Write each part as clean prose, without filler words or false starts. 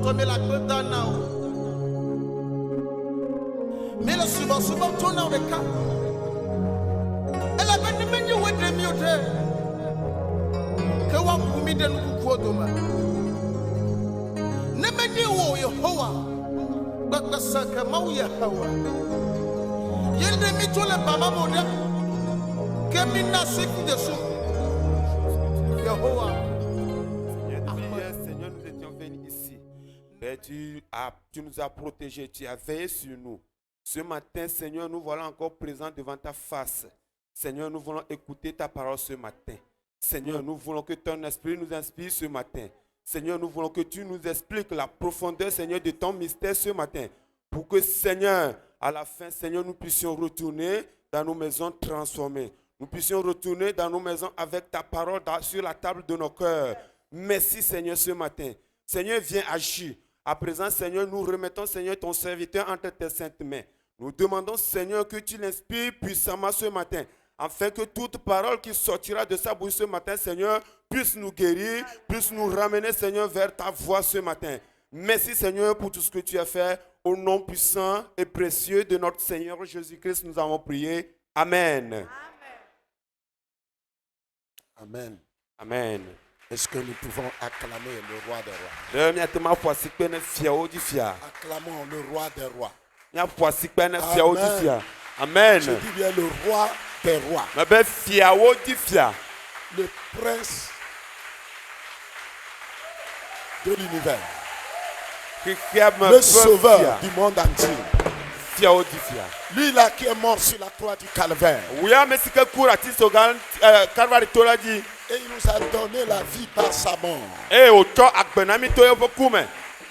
transformer la clé d'un an. Mais le souvent, tourne dans le cas. Elle a bien de mener où de mieux. Que wa kumi de nous pour demain. Ne me dis où Yehowa. Bakka saka mau Yehowa. Yel de mi tole baba moda. Que mina seki de sou. Yehowa. Seigneur, nous étions venus ici. Mais tu nous as protégés, tu as veillé sur nous. Ce matin, Seigneur, nous voilà encore présents devant ta face. Seigneur, nous voulons écouter ta parole ce matin. Seigneur, nous voulons que ton esprit nous inspire ce matin. Seigneur, nous voulons que tu nous expliques la profondeur, Seigneur, de ton mystère ce matin. Pour que, Seigneur, à la fin, Seigneur, nous puissions retourner dans nos maisons transformées. Nous puissions retourner dans nos maisons avec ta parole sur la table de nos cœurs. Merci, Seigneur, ce matin. Seigneur, viens agir. À présent, Seigneur, nous remettons, Seigneur, ton serviteur entre tes saintes mains. Nous demandons, Seigneur, que tu l'inspires puissamment ce matin, afin que toute parole qui sortira de sa bouche ce matin, Seigneur, puisse nous guérir, puisse nous ramener, Seigneur, vers ta voix ce matin. Merci, Seigneur, pour tout ce que tu as fait. Au nom puissant et précieux de notre Seigneur Jésus-Christ, nous avons prié. Amen. Amen. Amen. Est-ce que nous pouvons acclamer le roi des rois? Acclamons le roi des rois. Amen. Je dis bien le roi des rois. Le prince de l'univers. Le sauveur du monde entier. Lui là qui est mort sur la croix du calvaire. Et il nous a donné la vie par sa mort.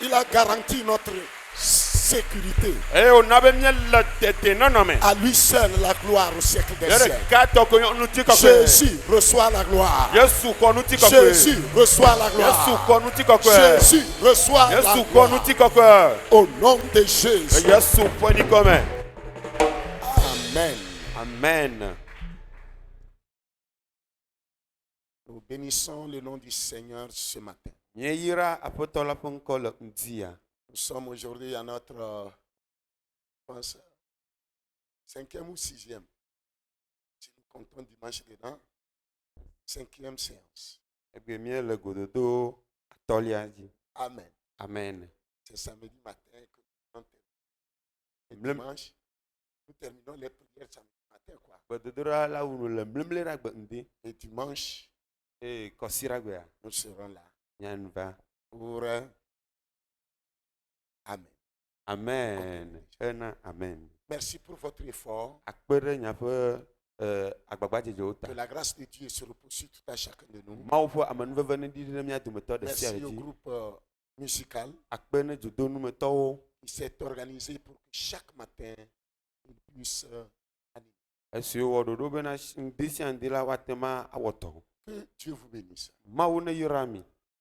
Il a garanti notre sécurité. À lui seul la gloire au siècle des siècles. Jésus reçoit la gloire. Jésus reçoit la gloire. Jésus reçoit la gloire. Au nom de Jésus. Amen. Amen. Nous bénissons le nom du Seigneur ce matin. Nous sommes aujourd'hui à notre, je pense, 5e ou 6e. Si nous comptons dimanche dedans, 5e séance. Amen. Amen. C'est samedi matin que nous terminons. Et dimanche, nous terminons les prières samedi matin. Et dimanche, nous serons là pour Amen. Amen. Amen. Merci pour votre effort. Que la grâce de Dieu se repose sur tout à chacun de nous. Merci au groupe musical qui s'est organisé pour que chaque matin il puisse animer. Que Dieu vous bénisse.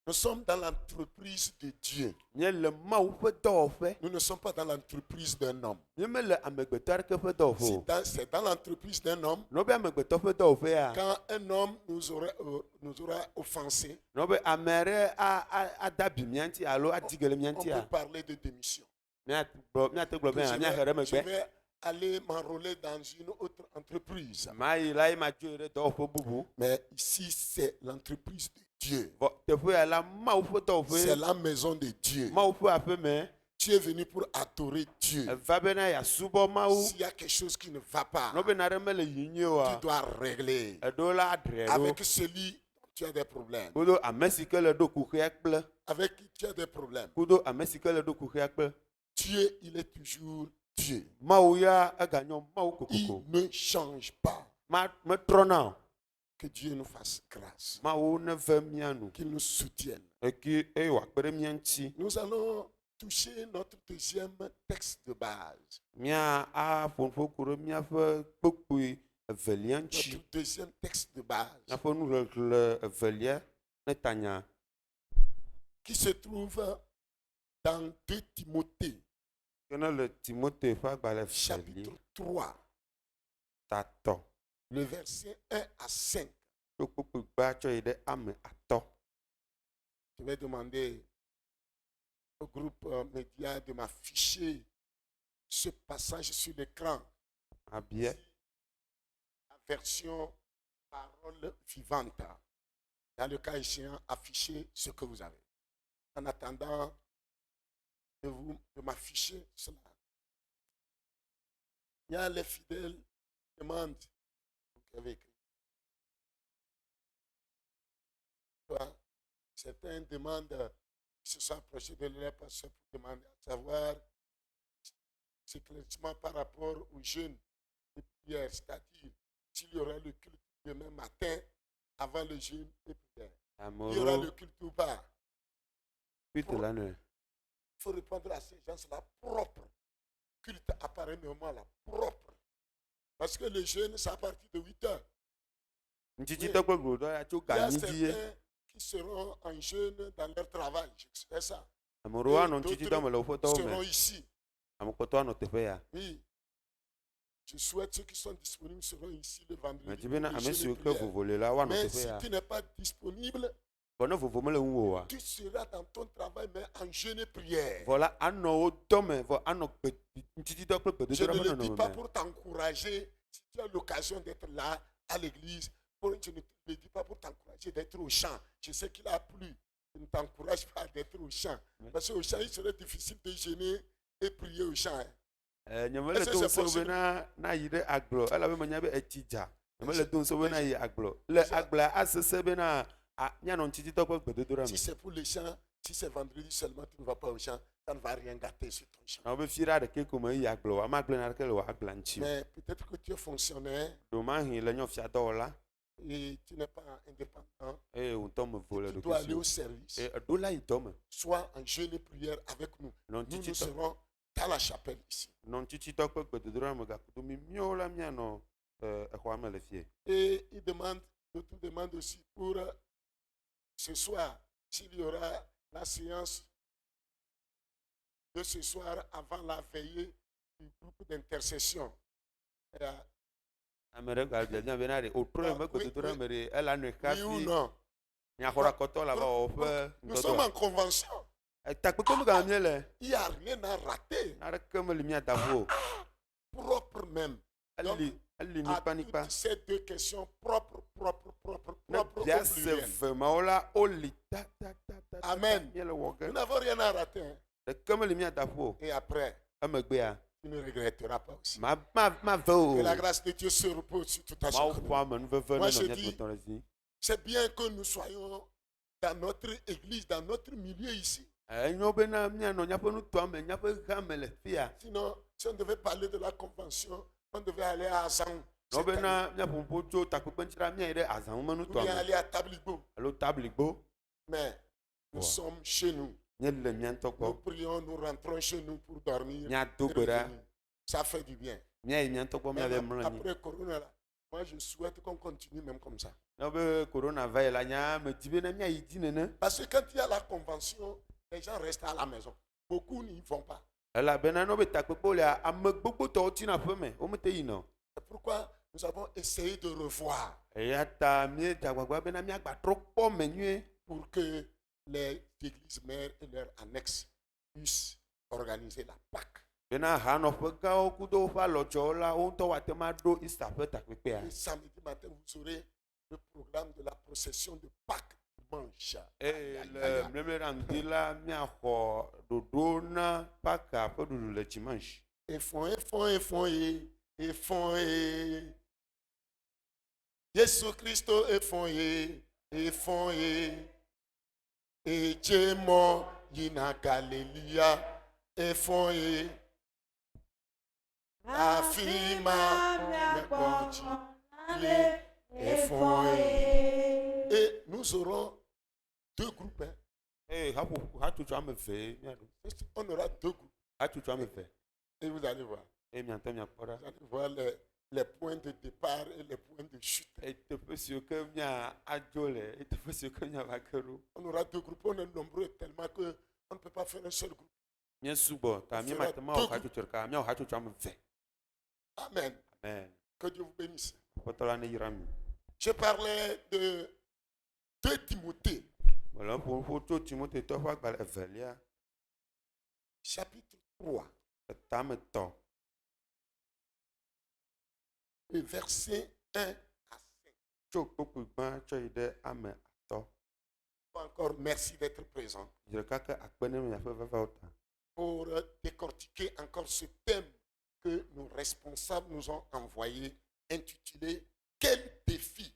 Nous sommes dans l'entreprise de Dieu. Nous ne sommes pas dans l'entreprise d'un homme. C'est dans l'entreprise d'un homme. Quand un homme nous aura offensé, on peut parler de démission. Je vais aller m'enrôler dans une autre entreprise. Mais ici, c'est l'entreprise de Dieu. C'est la maison de Dieu. Tu es venu pour adorer Dieu. S'il y a quelque chose qui ne va pas, tu dois régler avec celui dont tu as des problèmes. Avec qui tu as des problèmes. Dieu, il est toujours Dieu. Il ne change pas. Que Dieu nous fasse grâce. Qu'il nous soutienne. Nous allons toucher notre deuxième texte de base. Notre deuxième texte de base. Qui se trouve dans 2 Timothée. Chapitre 3. Le verset 1 à 5. Je vais demander au groupe média de m'afficher ce passage sur l'écran. Ah bien. La version parole vivante. Dans le cas échéant, affichez ce que vous avez. En attendant de m'afficher cela. Il y a les fidèles qui demandent. Vous avez écrit. Certains demandent, se sont approchés de leur pasteur pour demander à savoir ce éclaircissement par rapport aux jeunes de prière, c'est-à-dire s'il y aura le culte demain matin avant le jeûne de prière. Il y aura le culte ou pas. Il faut répondre à ces gens-là propre. Culte apparaît normalement là, propre. Parce que le jeûne, c'est à partir de 8 heures. Oui. Il y a certains qui seront en jeûne dans leur travail. C'est ça. D'autres seront ici. Oui. Je souhaite ceux qui sont disponibles seront ici le vendredi. Mais si tu n'es pas disponible, tu seras dans ton travail, mais en jeûne et prière. Je ne le dis pas pour t'encourager, si tu as l'occasion d'être là à l'église, je ne le dis pas pour t'encourager d'être au champ. Je sais qu'il a plu. Je ne t'encourage pas d'être au champ. Parce qu'au champ, il serait difficile de jeûner et prier au champ. Si c'est pour les chants, si c'est vendredi seulement, tu ne vas pas au champ, ça ne va rien gâter sur ton champ. Mais peut-être que tu es fonctionnaire et tu n'es pas indépendant. Tu dois aller au service. Sois en jeûne et prière avec nous. Nous serons dans la chapelle ici. Et il demande aussi pour ce soir, s'il y aura la séance de ce soir avant la veillée du groupe d'intercession. Oui ou non? Nous sommes en convention. Il n'y a rien à rater. Propre même. Donc, à toutes ces deux questions propres au pluriel. Amen. Nous n'avons rien à rater. Et après, tu ne regretteras pas aussi. Que la grâce de Dieu se repose sur toute ta chacun. Moi je dis, c'est bien que nous soyons dans notre église, dans notre milieu ici. Sinon, si on devait parler de la convention, on devait aller à Azan. Ou bien aller à Tabligo. Mais nous sommes chez nous. Nous prions, nous rentrons chez nous pour dormir. Ça fait du bien. Après Corona, moi je souhaite qu'on continue même comme ça. Parce que quand il y a la convention, les gens restent à la maison. Beaucoup n'y vont pas. C'est pourquoi nous avons essayé de revoir pour que les églises mères et leurs annexes puissent organiser la Pâque. Et samedi matin, vous aurez le programme de la procession de Pâques dimanche. Et font Jésus Christ et font et Dieu mort yina Galiléa et font Afima et font et nous aurons deux groupes. On aura deux groupes. Et vous allez voir. Vous allez voir les points de départ et les points de chute. On aura deux groupes, on est nombreux tellement qu'on ne peut pas faire un seul groupe. Amen. Que Dieu vous bénisse. Je parlais de 2 Timothée. chapitre 3, tame tɔ le verset 1 à 5. tso kpokpo gbã tsɔ yi ɖe ame atɔ. Encore merci d'être présent Ɖeka ke akpe ne miaƒe vavawo ta. pour décortiquer encore ce thème que nos responsables nous ont envoyé, intitulé « Quel défi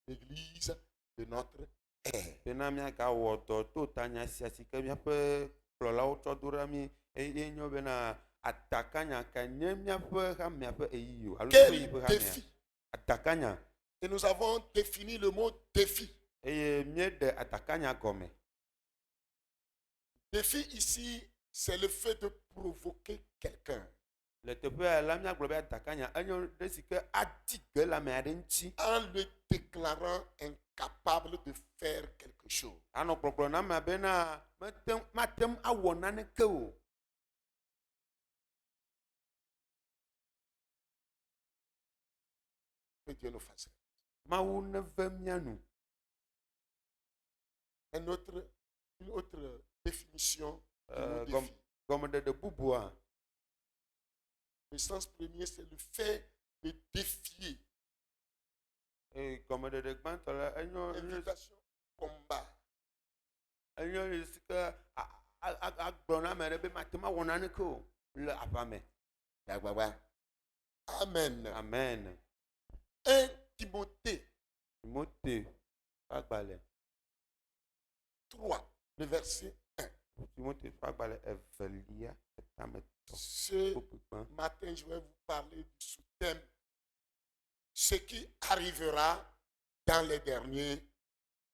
l'Église de notre ère ?» Bena miagawɔ dɔ to tanya sia si ke miaƒe kplɔlawo tsɔ do ɖa mi eye nyo bena atakanya ka nye miaƒe hamea ƒe eyiyo alo Quel eyi ƒe défi? hamea. Atakanya Et nous avons défini le mot défi. eye mieɖe atakanya gɔme. Défi ici, c'est le fait de provoquer quelqu'un. Le teƒea la miagblɔ be atakanya enyo ɖe si ke adi ge le ame aɖe ŋuti. En le déclarant incapable de faire quelque chose. Anɔ kplɔkplɔ na ame bena mate ŋu awɔ naneke o. Que Dieu nous fasse. Mawu neve mia nu. Une autre définition du mot défi. Gɔmeɖeɖe bubua. Le sens premier, c'est le fait de défier. Et gɔmeɖeɖe gbãtɔ la enyo Invitation, combat. enyo le si ke agblɔ na ame ɖe be mate ŋu awɔ naneke o le aʋa me. Amen. Amen. 1 Timothée Timothée ƒe agbalẽ 3, le verset 1. Timothée ƒe agbalẽ evelia etame tɔ. Ce matin, je vais vous parler du sous-thème ce qui arrivera dans les derniers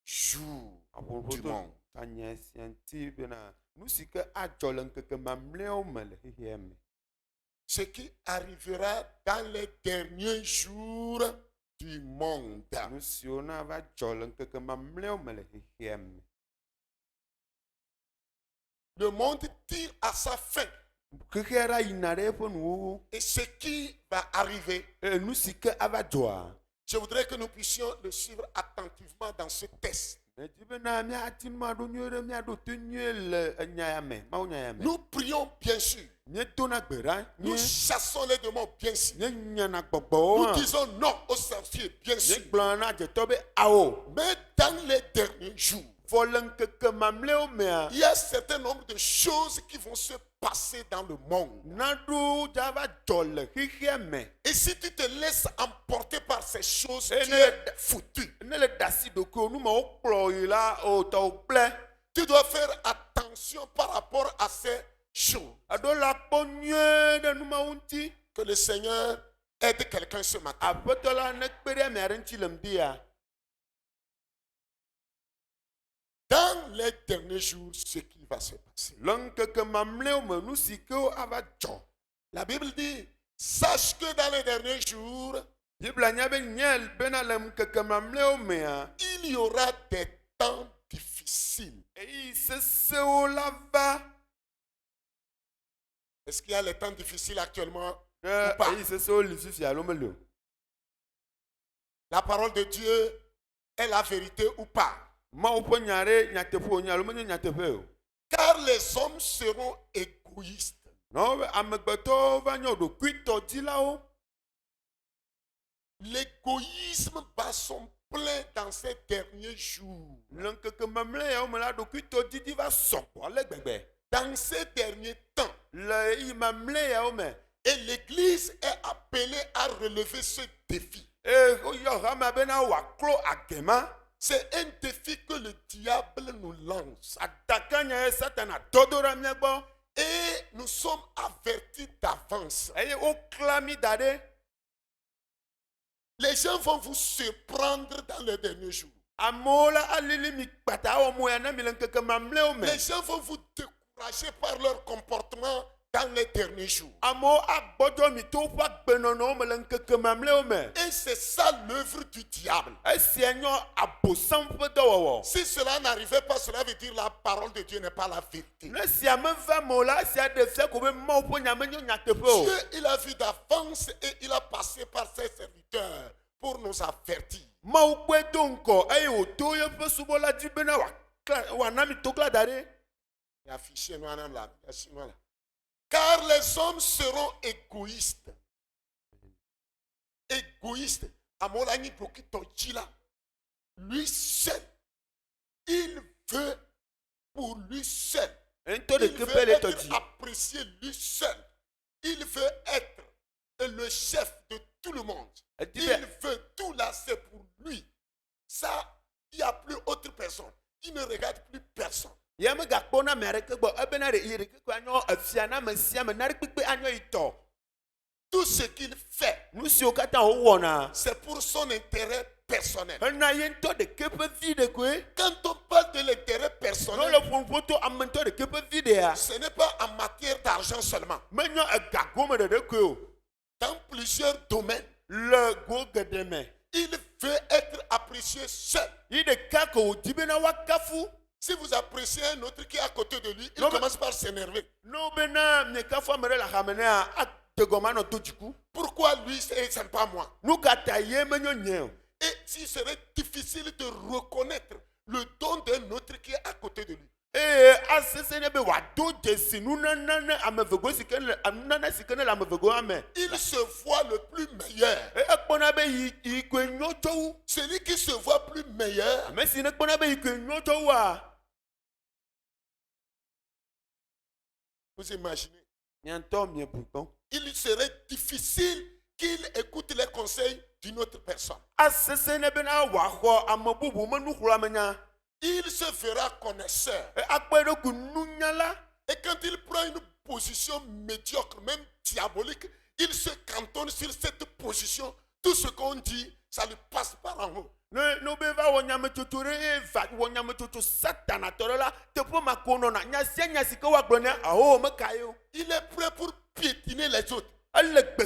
jours du monde. Anya sia ŋuti bena nu si ke adzɔ le ŋkeke mamlɛawo me le xexea me. Ce qui arrivera dans les derniers jours du monde. Nu siwo na va dzɔ le ŋkeke mamlɛawo me le xexea me. Le monde tire à sa fin. Xexea ɖa yina ɖe eƒe nuwuwu. Et ce qui va arriver. Nu si ke ava dzɔa. Je voudrais que nous puissions le suivre attentivement dans ce texte. Nous prions bien sûr. Nous chassons les démons bien sûr. Nous disons non aux sorciers bien sûr. Mais dans les derniers jours, il y a un certain nombre de choses qui vont se passer dans le monde. Et si tu te laisses emporter par ces choses, tu es foutu. Tu dois faire attention par rapport à ces choses. Que le Seigneur aide quelqu'un ce matin. Dans les derniers jours, ce qui va se passer. La Bible dit, sache que dans les derniers jours, il y aura des temps difficiles. Est-ce qu'il y a les temps difficiles actuellement ou pas? La parole de Dieu est la vérité ou pas? Car les hommes seront égoïstes. L'égoïsme bat son plein dans ces derniers jours. Dans ces derniers temps. Et l'Église est appelée à relever ce défi. C'est un défi que le diable nous lance. Et nous sommes avertis d'avance. Les gens vont vous surprendre dans les derniers jours. Les gens vont vous décourager par leur comportement dans les derniers jours. Et c'est ça l'œuvre du diable. Si cela n'arrivait pas, cela veut dire la parole de Dieu n'est pas la vérité. Dieu, il a vu d'avance et il a passé par ses serviteurs pour nous avertir. Car les hommes seront égoïstes. Égoïstes. Lui seul. Il veut pour lui seul. Il veut être apprécié lui seul. Il veut être le chef de tout le monde. Il veut tout là, c'est pour lui. Ça, il n'y a plus autre personne. Il ne regarde plus personne. Tout ce qu'il fait, c'est pour son intérêt personnel. Quand on parle de l'intérêt personnel, ce n'est pas en matière d'argent seulement. Dans plusieurs domaines, il veut être apprécié seul. Si vous appréciez un autre qui est à côté de lui, il commence par s'énerver. Pourquoi lui, c'est pas moi? Et s'il serait difficile de reconnaître le don d'un autre qui est à côté de lui. Il se voit le plus meilleur. Celui qui se voit plus meilleur, vous imaginez, il serait difficile qu'il écoute les conseils d'une autre personne. Il se fera connaisseur. Et quand il prend une position médiocre, même diabolique, il se cantonne sur cette position. Tout ce qu'on dit, ça lui passe par en haut. Il est prêt pour piétiner les autres. Il est prêt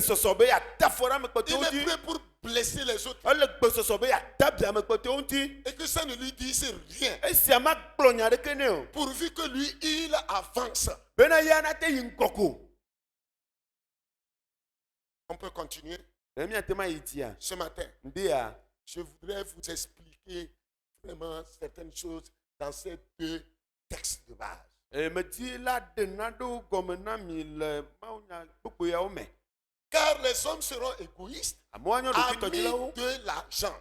pour blesser les autres. Et que ça ne lui dise rien. Pourvu que lui, il avance. On peut continuer. Ce matin, je voudrais vous expliquer vraiment certaines choses dans ces deux textes de base. Car les hommes seront égoïstes, amis de l'argent.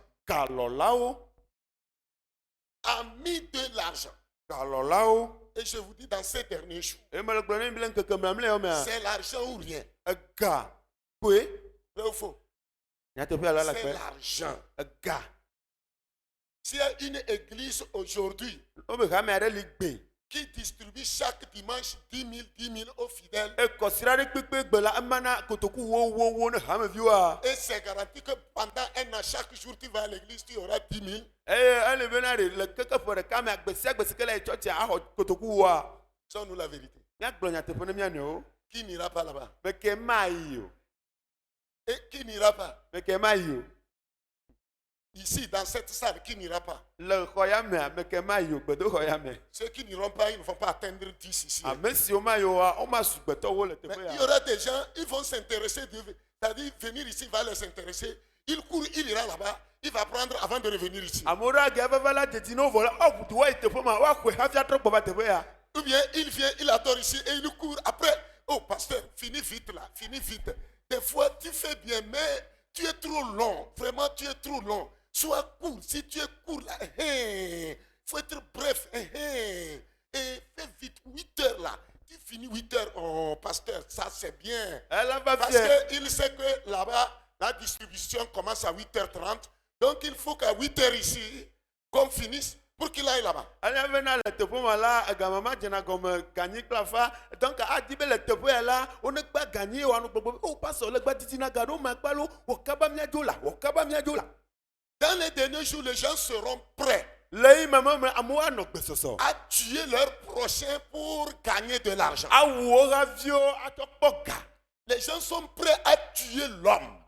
Amis de l'argent. Et je vous dis dans ces derniers jours, c'est l'argent ou rien. Vrai ou faux? C'est l'argent. S'il y a une église aujourd'hui qui distribue chaque dimanche 10 000 aux fidèles, et c'est garanti que pendant un an, chaque jour tu vas à l'église, tu auras 10 000. Sans-nous la vérité. Qui n'ira pas là-bas? Et qui n'ira pas? Ici, dans cette salle, qui n'ira pas? Ceux qui n'iront pas, ils ne vont pas atteindre 10 ici. Mais il y aura des gens, ils vont s'intéresser, c'est-à-dire venir ici, il va les intéresser. Il court, il ira là-bas, il va prendre avant de revenir ici. Ou bien il vient, il adore ici et il court après. Oh, pasteur, finis vite là, finis vite. Des fois, tu fais bien, mais tu es trop long. Vraiment, tu es trop long. Sois court. Si tu es court là, il faut être bref. Et fais vite, 8 heures là. Tu finis 8 heures. Oh, pasteur, ça c'est bien. Parce qu'il sait que là-bas, la distribution commence à 8h30. Donc, il faut qu'à 8h ici, qu'on finisse pour qu'il aille là-bas. Dans les derniers jours, les gens seront prêts à tuer leur prochain pour gagner de l'argent. Les gens sont prêts à tuer l'homme.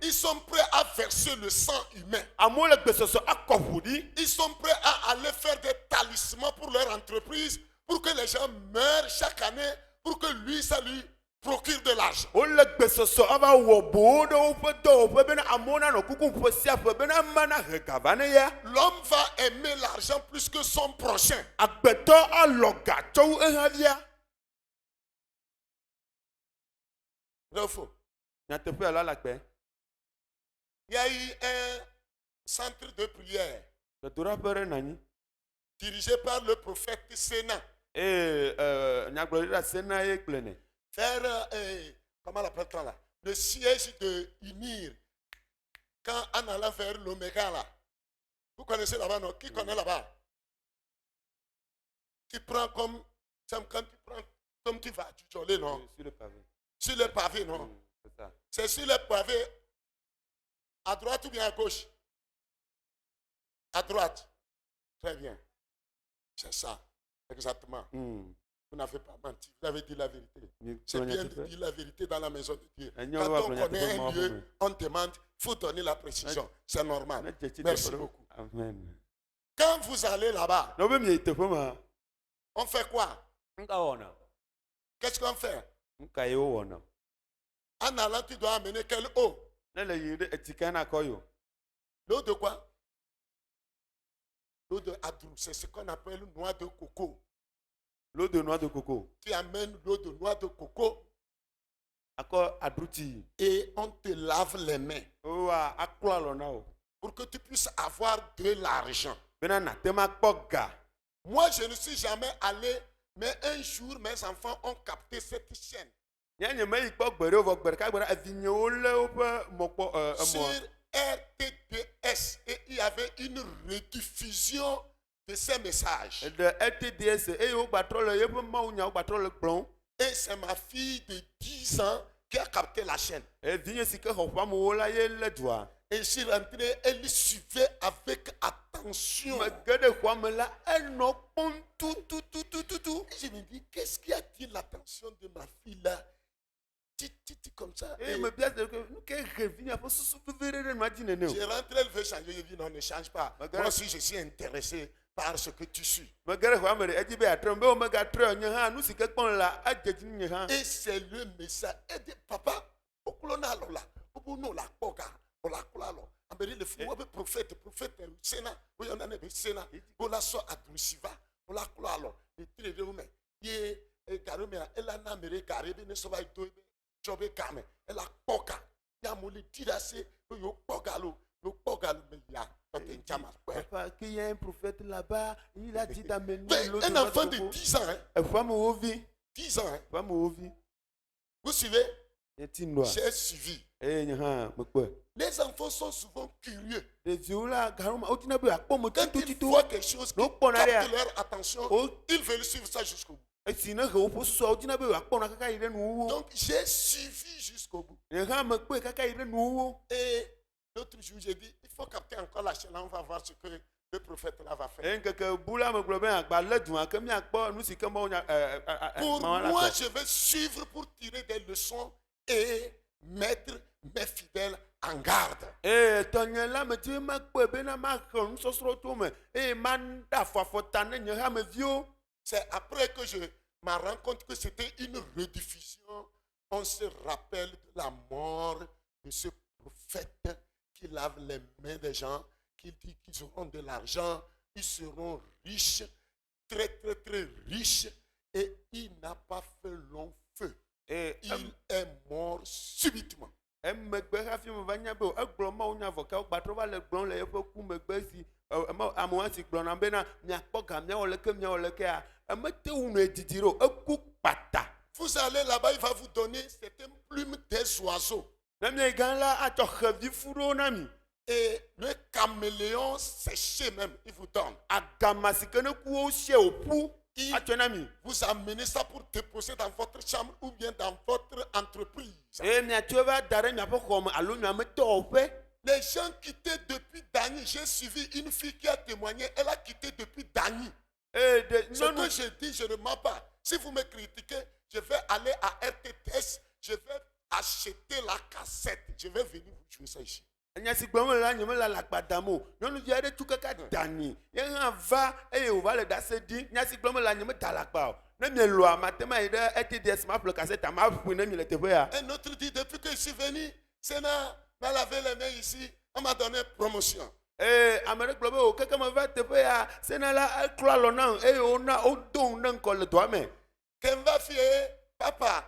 Ils sont prêts à verser le sang humain. Ils sont prêts à aller faire des talismans pour leur entreprise, pour que les gens meurent chaque année, pour que lui, ça lui procure de l'argent. L'homme va aimer l'argent plus que son prochain. Il faut. Il y a eu un centre de prière dirigé par le prophète Sénat. Faire, comment on appelle là? Le siège de Ymir. Quand on allait faire l'Oméga là. Vous connaissez là-bas, non? Qui connaît là-bas? Tu prends comme quand tu prends comme tu vas, tu jolais, non? Sur le pavé. Sur le pavé, non? C'est ça. C'est sur le pavé. À droite ou bien à gauche? À droite. Très bien. C'est ça. Exactement. Vous n'avez pas menti. Vous avez dit la vérité. C'est bien de dire la vérité dans la maison de Dieu. Quand on connaît un lieu, on demande, il faut donner la précision. C'est normal. Merci beaucoup. Amen. Quand vous allez là-bas, on fait quoi? Qu'est-ce qu'on fait? En allant, tu dois amener quelle eau? L'eau de quoi? L'eau de Adrou, c'est ce qu'on appelle noix de coco. L'eau de noix de coco. Tu amènes l'eau de noix de coco. Et on te lave les mains. Pour que tu puisses avoir de l'argent. Moi, je ne suis jamais allé, mais un jour, mes enfants ont capté cette chaîne. Sur RTDS, et il y avait une rediffusion de ces messages. Et c'est ma fille de 10 ans qui a capté la chaîne. Et je suis rentré, elle suivait avec attention. Et je me dis, qu'est-ce qui attire l'attention de ma fille là? Comme ça. Et je rentre, elle veut changer. Je dis non, ne change pas. Moi aussi, je suis intéressé par ce que tu suis. Et c'est le message. Elle dit, papa, prophète, Sénat, Sénat, Papa, qu'il y a un prophète là-bas, il a dit d'amener l'autre. Un enfant de 10 ans. 10 ans. Vous suivez? J'ai suivi. Les enfants sont souvent curieux. Quand ils voient quelque chose qui capte leur attention, ils veulent suivre ça jusqu'au bout. Donc j'ai suivi jusqu'au bout. Et l'autre jour, j'ai dit, il faut capter encore la chaîne, on va voir ce que le prophète là va faire. Pour moi, je vais suivre pour tirer des leçons et mettre mes fidèles en garde. C'est après que je me rends compte que c'était une rediffusion. On se rappelle de la mort de ce prophète qui lave les mains des gens, qui dit qu'ils auront de l'argent, ils seront riches, très très très riches, et il n'a pas fait long feu. Et il est mort subitement. Vous allez là-bas, il va vous donner certaines plumes des oiseaux. Et le caméléon séché même, il vous donne. Vous amenez ça pour déposer dans votre chambre ou bien dans votre entreprise. Les gens quittaient depuis Dany. J'ai suivi une fille qui a témoigné. Elle a quitté depuis Dany. Ce que je dis, je ne mens pas. Si vous me critiquez, je vais aller à RTTS. Je vais acheter la cassette. Je vais venir vous jouer ça ici. Nyasi gblɔm la nyeme la lakpadamo. Nyɔnuvi aɖe tu kaka dani. Ye hã va eye wòva le dase di. Nyasi gblɔm la nyeme da lakpa o. Ne mieloa matema yi ɖe ETDS ma ƒle kaseta ma ƒoe ne mi le teƒe ya. Un autre dit depuis que je suis venu, Sénat m'a lavé les mains ici, on m'a donné promotion. Ame ɖe gblɔ be o keke me va teƒe ya Sénat la eklɔ alɔ nam eye wona wodo ne ŋkɔ le dɔa me. Quand va fier papa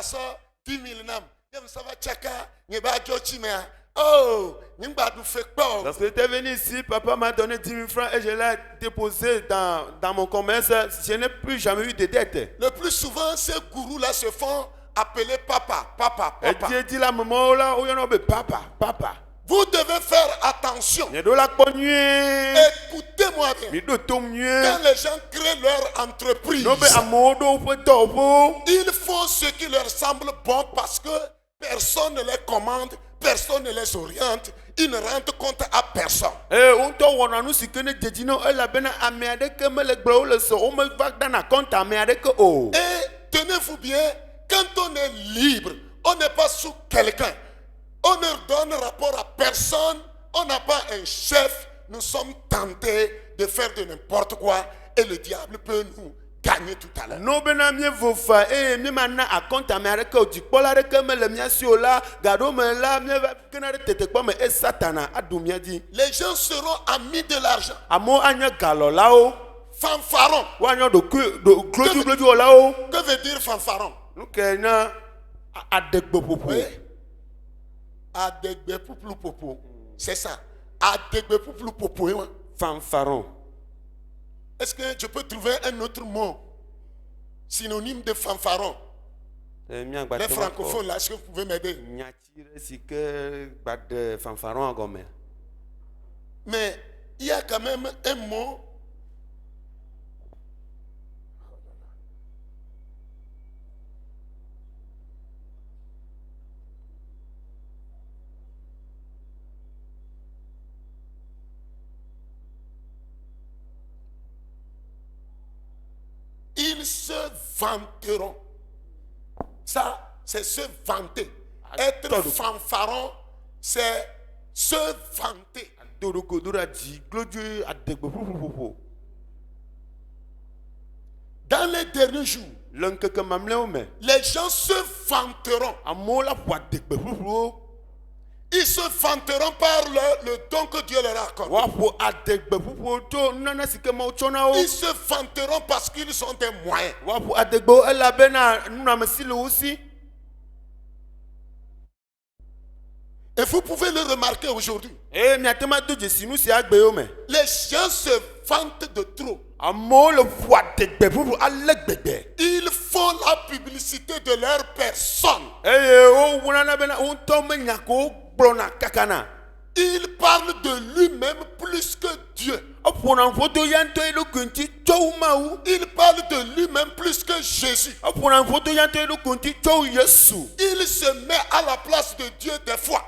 sort 10 000 nam. Yem ça va tchaka, n'y va djochi mais oh, n'y va du fait pas. Lorsque j'étais venu ici, papa m'a donné 10 000 francs et je l'ai déposé dans mon commerce. Je n'ai plus jamais eu de dette. Le plus souvent, ces gourous-là se font appeler papa. Et Dieu dit la maman là, où y en a papa. Vous devez faire attention. Écoutez-moi bien. Quand les gens créent leur entreprise, il faut ce qui leur semble bon parce que personne ne les commande, personne ne les oriente, ils ne rendent compte à personne. Et tenez-vous bien, quand on est libre, on n'est pas sous quelqu'un. On ne donne rapport à personne, on n'a pas un chef, nous sommes tentés de faire de n'importe quoi et le diable peut nous gagner tout à l'heure. Les gens seront amis de l'argent. Fanfaron. Que veut dire fanfaron? Oui. Adegbe poupou popo. C'est ça. Adegbe poupou popo. Fanfaron. Est-ce que je peux trouver un autre mot synonyme de fanfaron? Les francophones là, est-ce que vous pouvez m'aider? Mais il y a quand même un mot. Ils se vanteront. Ça, c'est se vanter. Être fanfaron, c'est se vanter. Dans les derniers jours, les gens se vanteront. Ils se vanteront par le don que Dieu leur accorde. Ils se vanteront parce qu'ils ont des moyens. Et vous pouvez le remarquer aujourd'hui. Les gens se vantent de trop. Ils font la publicité de leur personne. Il parle de lui-même plus que Dieu. Il parle de lui-même plus que Jésus. Il se met à la place de Dieu des fois.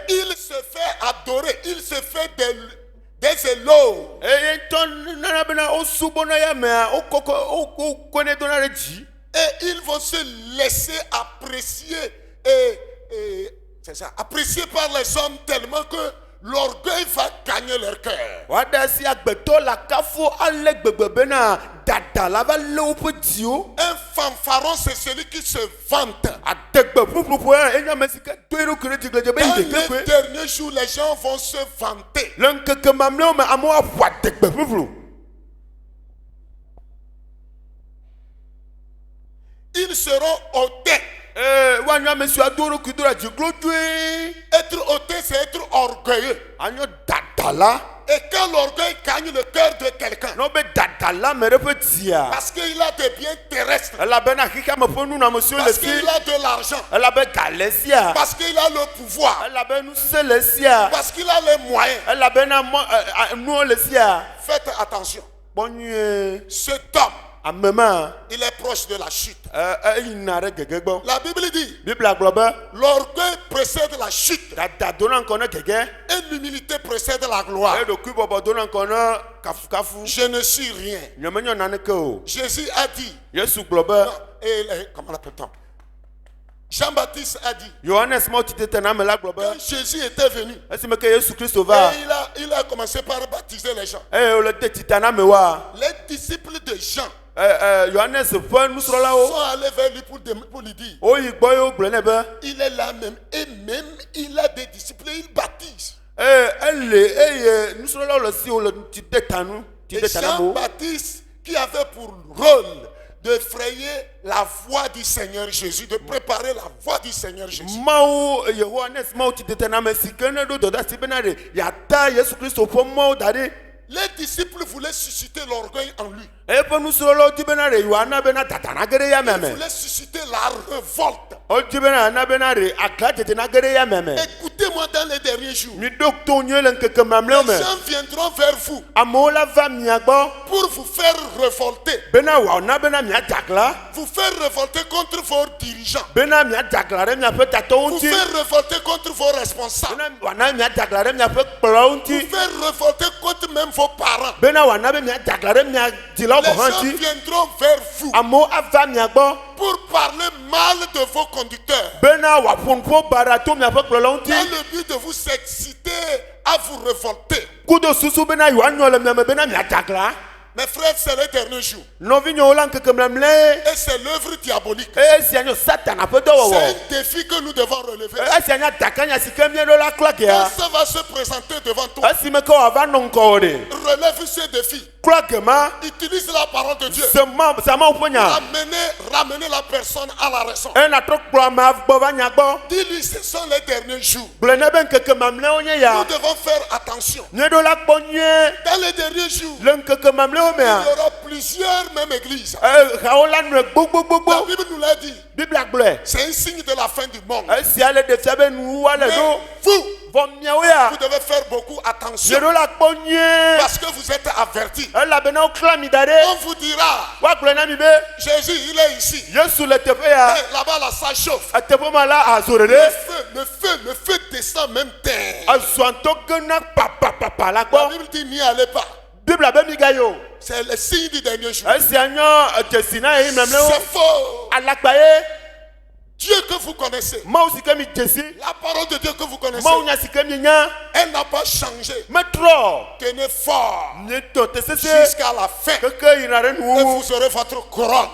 Il se fait adorer. Il se fait des éloges. Et ils vont se laisser apprécier. C'est ça, apprécié par les hommes tellement que l'orgueil va gagner leur cœur. Un fanfaron, c'est celui qui se vante. Dans les derniers jours, les gens vont se vanter. Ils seront hautais. Être hautain, c'est être orgueilleux. Et quand l'orgueil gagne le cœur de quelqu'un, parce qu'il a des biens terrestres, parce qu'il a de l'argent, parce qu'il a le pouvoir, parce qu'il a les moyens, faites attention. Cet homme, il est proche de la chute. La Bible dit, l'orgueil précède la chute et l'humilité précède la gloire. Je ne suis rien. Jésus a dit, comment l'appelle-t-on? Jean-Baptiste a dit, Johannes quand Jésus était venu, il a commencé par baptiser les gens. Les disciples de Jean sont allés vers lui pour lui dire, il est là même, et même il a des disciples, il baptise. Et Jean-Baptiste qui avait pour rôle de frayer la voie du Seigneur Jésus, de préparer la voie du Seigneur Jésus. Les disciples voulaient susciter l'orgueil en lui. Ils voulaient susciter la révolte. Écoutez-moi dans les derniers jours. Les gens viendront vers vous pour vous faire révolter. Vous faire révolter contre vos dirigeants. Vous faire révolter contre vos responsables. Vous faire révolter contre même vos parents. Les gens viendront vers vous pour parler mal de vos conducteurs. Dans le but de vous exciter à vous révolter. Mes frères, c'est le dernier jour. Et c'est l'œuvre diabolique. C'est un défi que nous devons relever. Quand ça va se présenter devant toi, relève ce défi. Utilise la parole de Dieu. Ramener la personne à la raison. Dis-lui, ce sont les derniers jours. Nous devons faire attention. Dans les derniers jours, il y aura plusieurs mêmes églises. La Bible nous l'a dit. C'est un signe de la fin du monde. Mais vous devez faire beaucoup attention. Parce que vous êtes avertis. On vous dira, Jésus, il est ici. Là-bas, la salle chauffe. Le feu descend même terre. La Bible dit, n'y allez pas. C'est le signe du dernier jour. C'est faux. Dieu que vous connaissez, la parole de Dieu que vous connaissez, elle n'a pas changé. Tenez fort jusqu'à la fin et vous aurez votre couronne.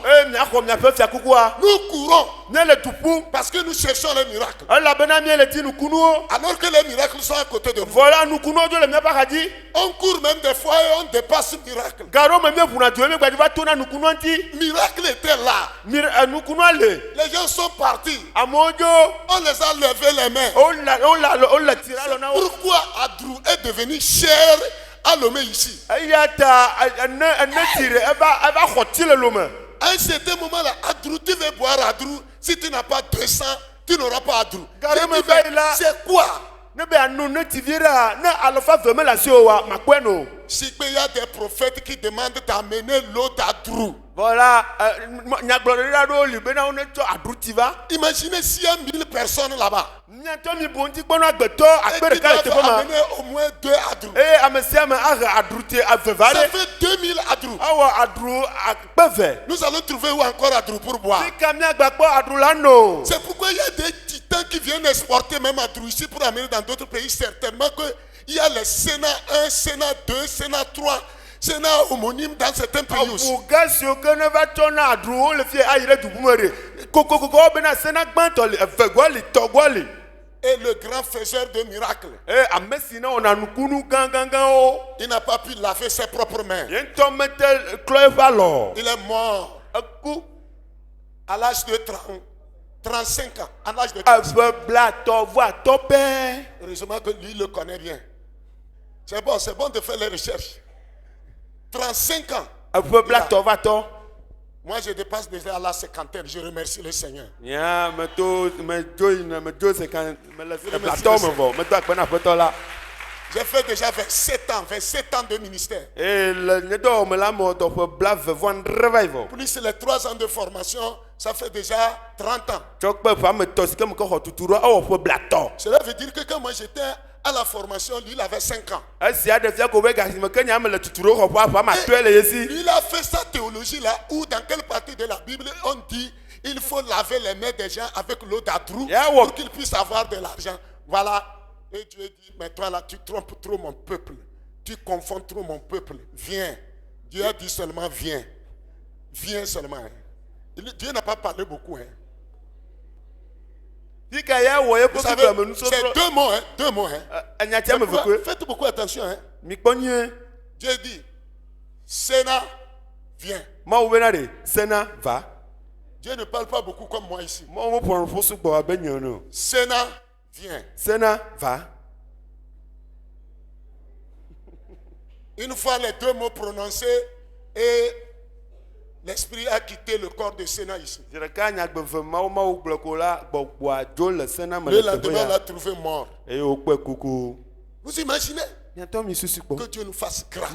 Nous courons parce que nous cherchons les miracles. Alors que les miracles sont à côté de nous. On court même des fois et on dépasse le miracle. Miracle était là. Les gens sont partis. On les a levé les mains. Pourquoi Adrou est devenu cher à Lomé ici? À un certain moment là, Adrou, tu veux boire Adrou. Si tu n'as pas 200, tu n'auras pas Adrou. C'est quoi? Si il y a des prophètes qui demandent d'amener l'eau d'Adrou. Voilà. Imaginez s'il y a 1000 personnes là-bas. Et qu'il doit amener au moins 2 Adrou. Ça fait 2000 Adrou. Nous allons trouver où encore Adrou pour boire. C'est pourquoi il y a des titans qui viennent exporter même Adrou ici pour amener dans d'autres pays. Certainement qu'il y a le Sénat 1, Sénat 2, Sénat 3. C'est un homonyme dans certains pays aussi. Et le grand faiseur de miracles, il n'a pas pu laver ses propres mains. Il est mort à l'âge de 35 ans. À l'âge de 35 ans. Heureusement que lui le connaît bien. C'est bon de faire les recherches. 35 ans. Moi, je dépasse déjà à la cinquantaine. Je remercie le Seigneur. J'ai fait déjà 27 ans de ministère. Plus les 3 ans de formation, ça fait déjà 30 ans. Cela veut dire que quand moi j'étais à la formation, lui il avait 5 ans. Lui il a fait sa théologie là où dans quelle partie de la Bible on dit il faut laver les mains des gens avec l'eau d'Adrou pour qu'ils puissent avoir de l'argent. Voilà. Et Dieu dit, mais toi là, tu trompes trop mon peuple. Tu confonds trop mon peuple. Viens. Dieu a dit seulement viens. Viens seulement. Dieu n'a pas parlé beaucoup. Hein. Vous savez, c'est 2 mots. Hein, 2 mots. Hein. Faites beaucoup attention. Hein. Dieu dit, Sénat, viens. Sénat, va. Dieu ne parle pas beaucoup comme moi ici. Sénat, viens. Sénat, va. Une fois les 2 mots prononcés et l'esprit a quitté le corps de Sénat ici. Le lendemain, on l'a trouvé mort. Vous imaginez que Dieu nous fasse grâce.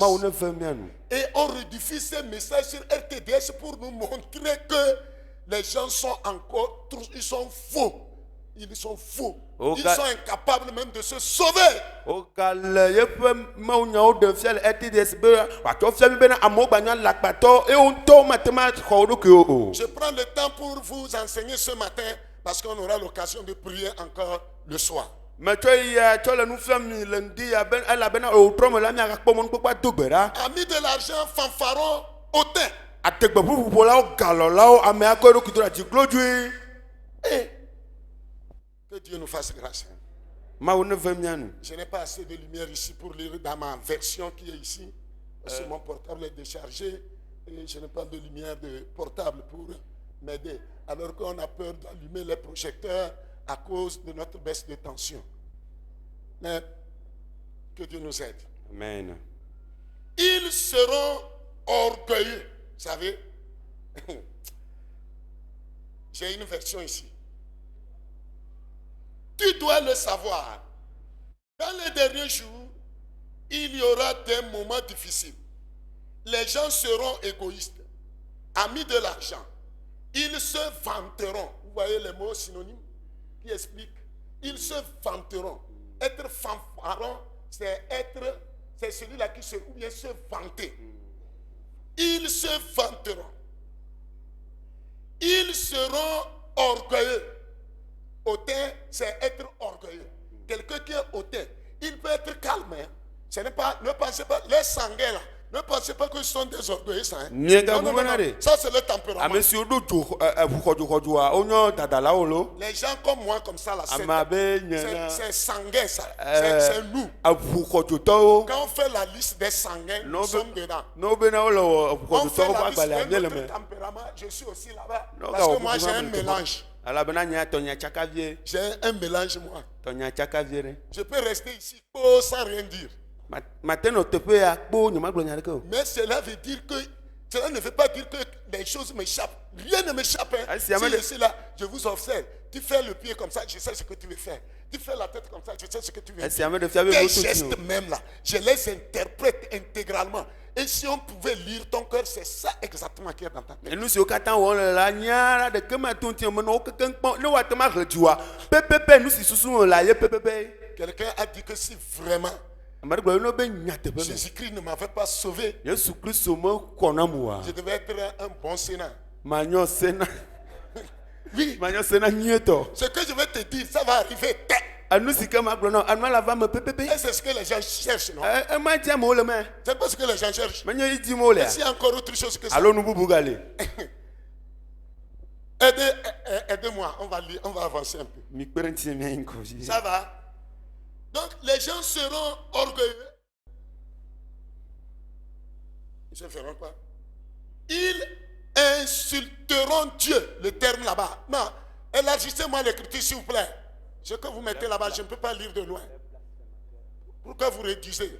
Et on rediffuse ces messages sur RTDS pour nous montrer que les gens sont encore, ils sont faux. Ils sont faux. Ils sont incapables même de se sauver. Je prends le temps pour vous enseigner ce matin parce qu'on aura l'occasion de prier encore le soir. Amis de l'argent, fanfaron, hautain. Que Dieu nous fasse grâce. Je n'ai pas assez de lumière ici pour lire dans ma version qui est ici. Parce que mon portable est déchargé et je n'ai pas de lumière de portable pour m'aider. Alors qu'on a peur d'allumer les projecteurs à cause de notre baisse de tension. Mais que Dieu nous aide. Amen. Ils seront orgueilleux. Vous savez, j'ai une version ici. Tu dois le savoir. Dans les derniers jours, il y aura des moments difficiles. Les gens seront égoïstes, amis de l'argent. Ils se vanteront. Vous voyez les mots synonymes qui expliquent. Ils se vanteront. Être fanfaron, c'est celui-là qui se, ou bien se vanter. Ils se vanteront. Ils seront orgueilleux. Hautain, c'est être orgueilleux. Quelqu'un qui est hautain, il peut être calme. Hein. Ce n'est pas, ne pensez pas, les sanguins là, ne pensez pas que ce sont des orgueilleux. Hein. Non. Ça c'est le tempérament. Les gens comme moi, comme ça là, c'est sanguin, ça. C'est nous. Quand on fait la liste des sanguins, nous sommes dedans. On fait la liste de notre tempérament, je suis aussi là-bas. Parce que moi j'ai un mélange. J'ai un mélange moi. Je peux rester ici sans rien dire. Mais cela veut dire que cela ne veut pas dire que les choses m'échappent. Rien ne m'échappe. Hein. Si je suis là, je vous observe. Tu fais le pied comme ça, je sais ce que tu veux faire. Tu fais la tête comme ça, je sais ce que tu veux faire. Tes gestes même là, je les interprète intégralement. Et si on pouvait lire ton cœur, c'est ça exactement qui est dans ta tête. Quelqu'un a dit que si vraiment Jésus-Christ ne m'avait pas sauvé, je devais être un bon Sénat. Oui. Ce que je vais te dire, ça va arriver. Et c'est ce que les gens cherchent, non? C'est pas ce que les gens cherchent. Et s'il y a encore autre chose que ça. Aidez-moi, on va avancer un peu. Ça va? Donc les gens seront orgueilleux. Ils se feront quoi? Ils insulteront Dieu. Le terme là-bas. Non, élargissez-moi l'écriture s'il vous plaît. Ce que vous mettez là-bas, je ne peux pas lire de loin. Pourquoi vous réduisez?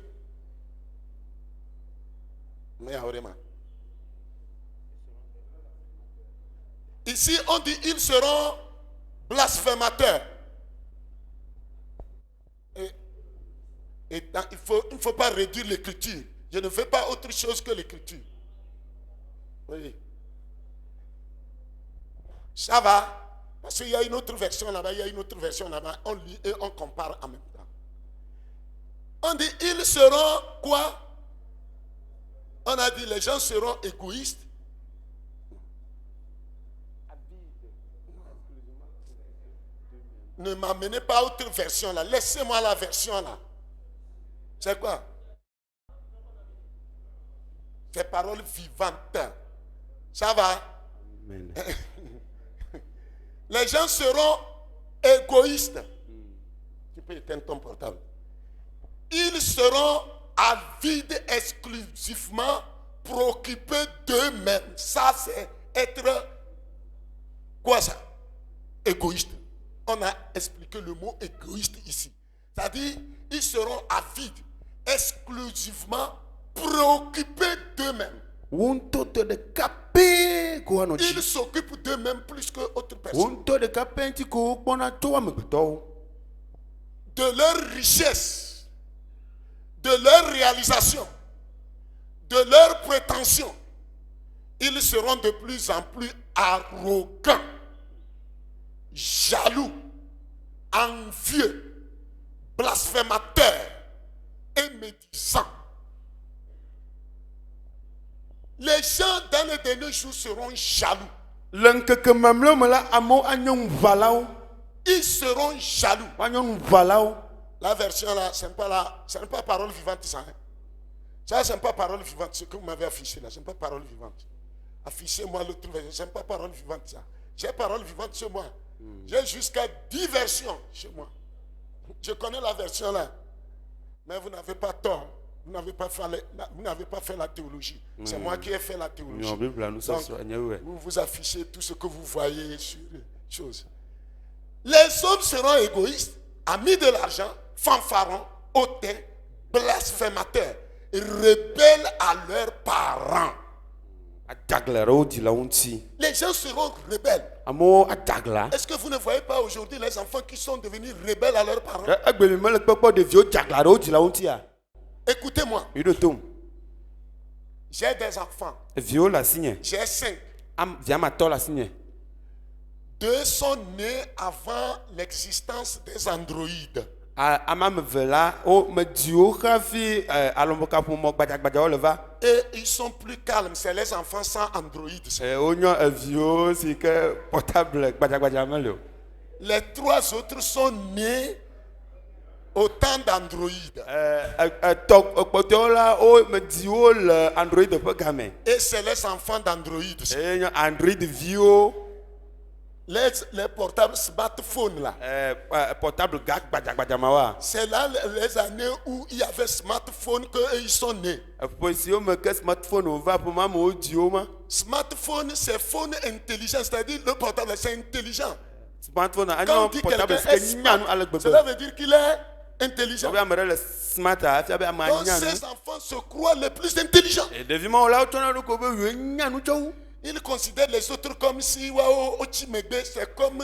Ici, on dit ils seront blasphémateurs. Et il ne faut pas réduire l'écriture. Je ne fais pas autre chose que l'écriture. Oui. Ça va? Parce qu'il y a une autre version là-bas, il y a une autre version là-bas. On lit et on compare en même temps. On dit, ils seront quoi? On a dit, les gens seront égoïstes. Ne m'amenez pas à autre version là. Laissez-moi la version là. C'est quoi? C'est paroles vivantes. Ça va? Amen. Les gens seront égoïstes. Tu peux éteindre ton portable. Ils seront avides exclusivement, préoccupés d'eux-mêmes. Ça, c'est être quoi ça? Égoïste. On a expliqué le mot égoïste ici. C'est-à-dire, ils seront avides, exclusivement préoccupés d'eux-mêmes. Ils s'occupent d'eux-mêmes plus que autres personnes. De leur richesse, de leur réalisation, de leur prétention, ils seront de plus en plus arrogants, jaloux, envieux, blasphémateurs et médisants. Les gens dans les derniers jours seront jaloux. Ils seront jaloux. La version là, ce n'est pas parole vivante ça. Hein? Ça, ce n'est pas parole vivante. Ce que vous m'avez affiché là, ce n'est pas parole vivante. Affichez-moi l'autre version, ce n'est pas parole vivante ça. J'ai parole vivante chez moi. J'ai jusqu'à 10 versions chez moi. Je connais la version là. Mais vous n'avez pas tort. Vous n'avez pas fait la théologie. C'est moi qui ai fait la théologie. Donc, vous affichez tout ce que vous voyez sur les choses. Les hommes seront égoïstes, amis de l'argent, fanfarons, hautains, blasphémateurs, rebelles à leurs parents. Les gens seront rebelles. Est-ce que vous ne voyez pas aujourd'hui les enfants qui sont devenus rebelles à leurs parents? Écoutez-moi. J'ai des enfants. J'ai 5. 2 sont nés avant l'existence des androïdes. Et ils sont plus calmes. C'est les enfants sans androïdes. Les 3 autres sont nés au temps d'androïdes. Et c'est les enfants d'androïdes. Les portables smartphones là. C'est là les années où il y avait smartphone qu'ils sont nés. Smartphone, c'est phone intelligent, c'est-à-dire le portable c'est intelligent. Quand on dit quelqu'un est smart, cela veut dire qu'il est intelligent. Donc ces enfants se croient les plus intelligents. Ils considèrent les autres comme si c'est comme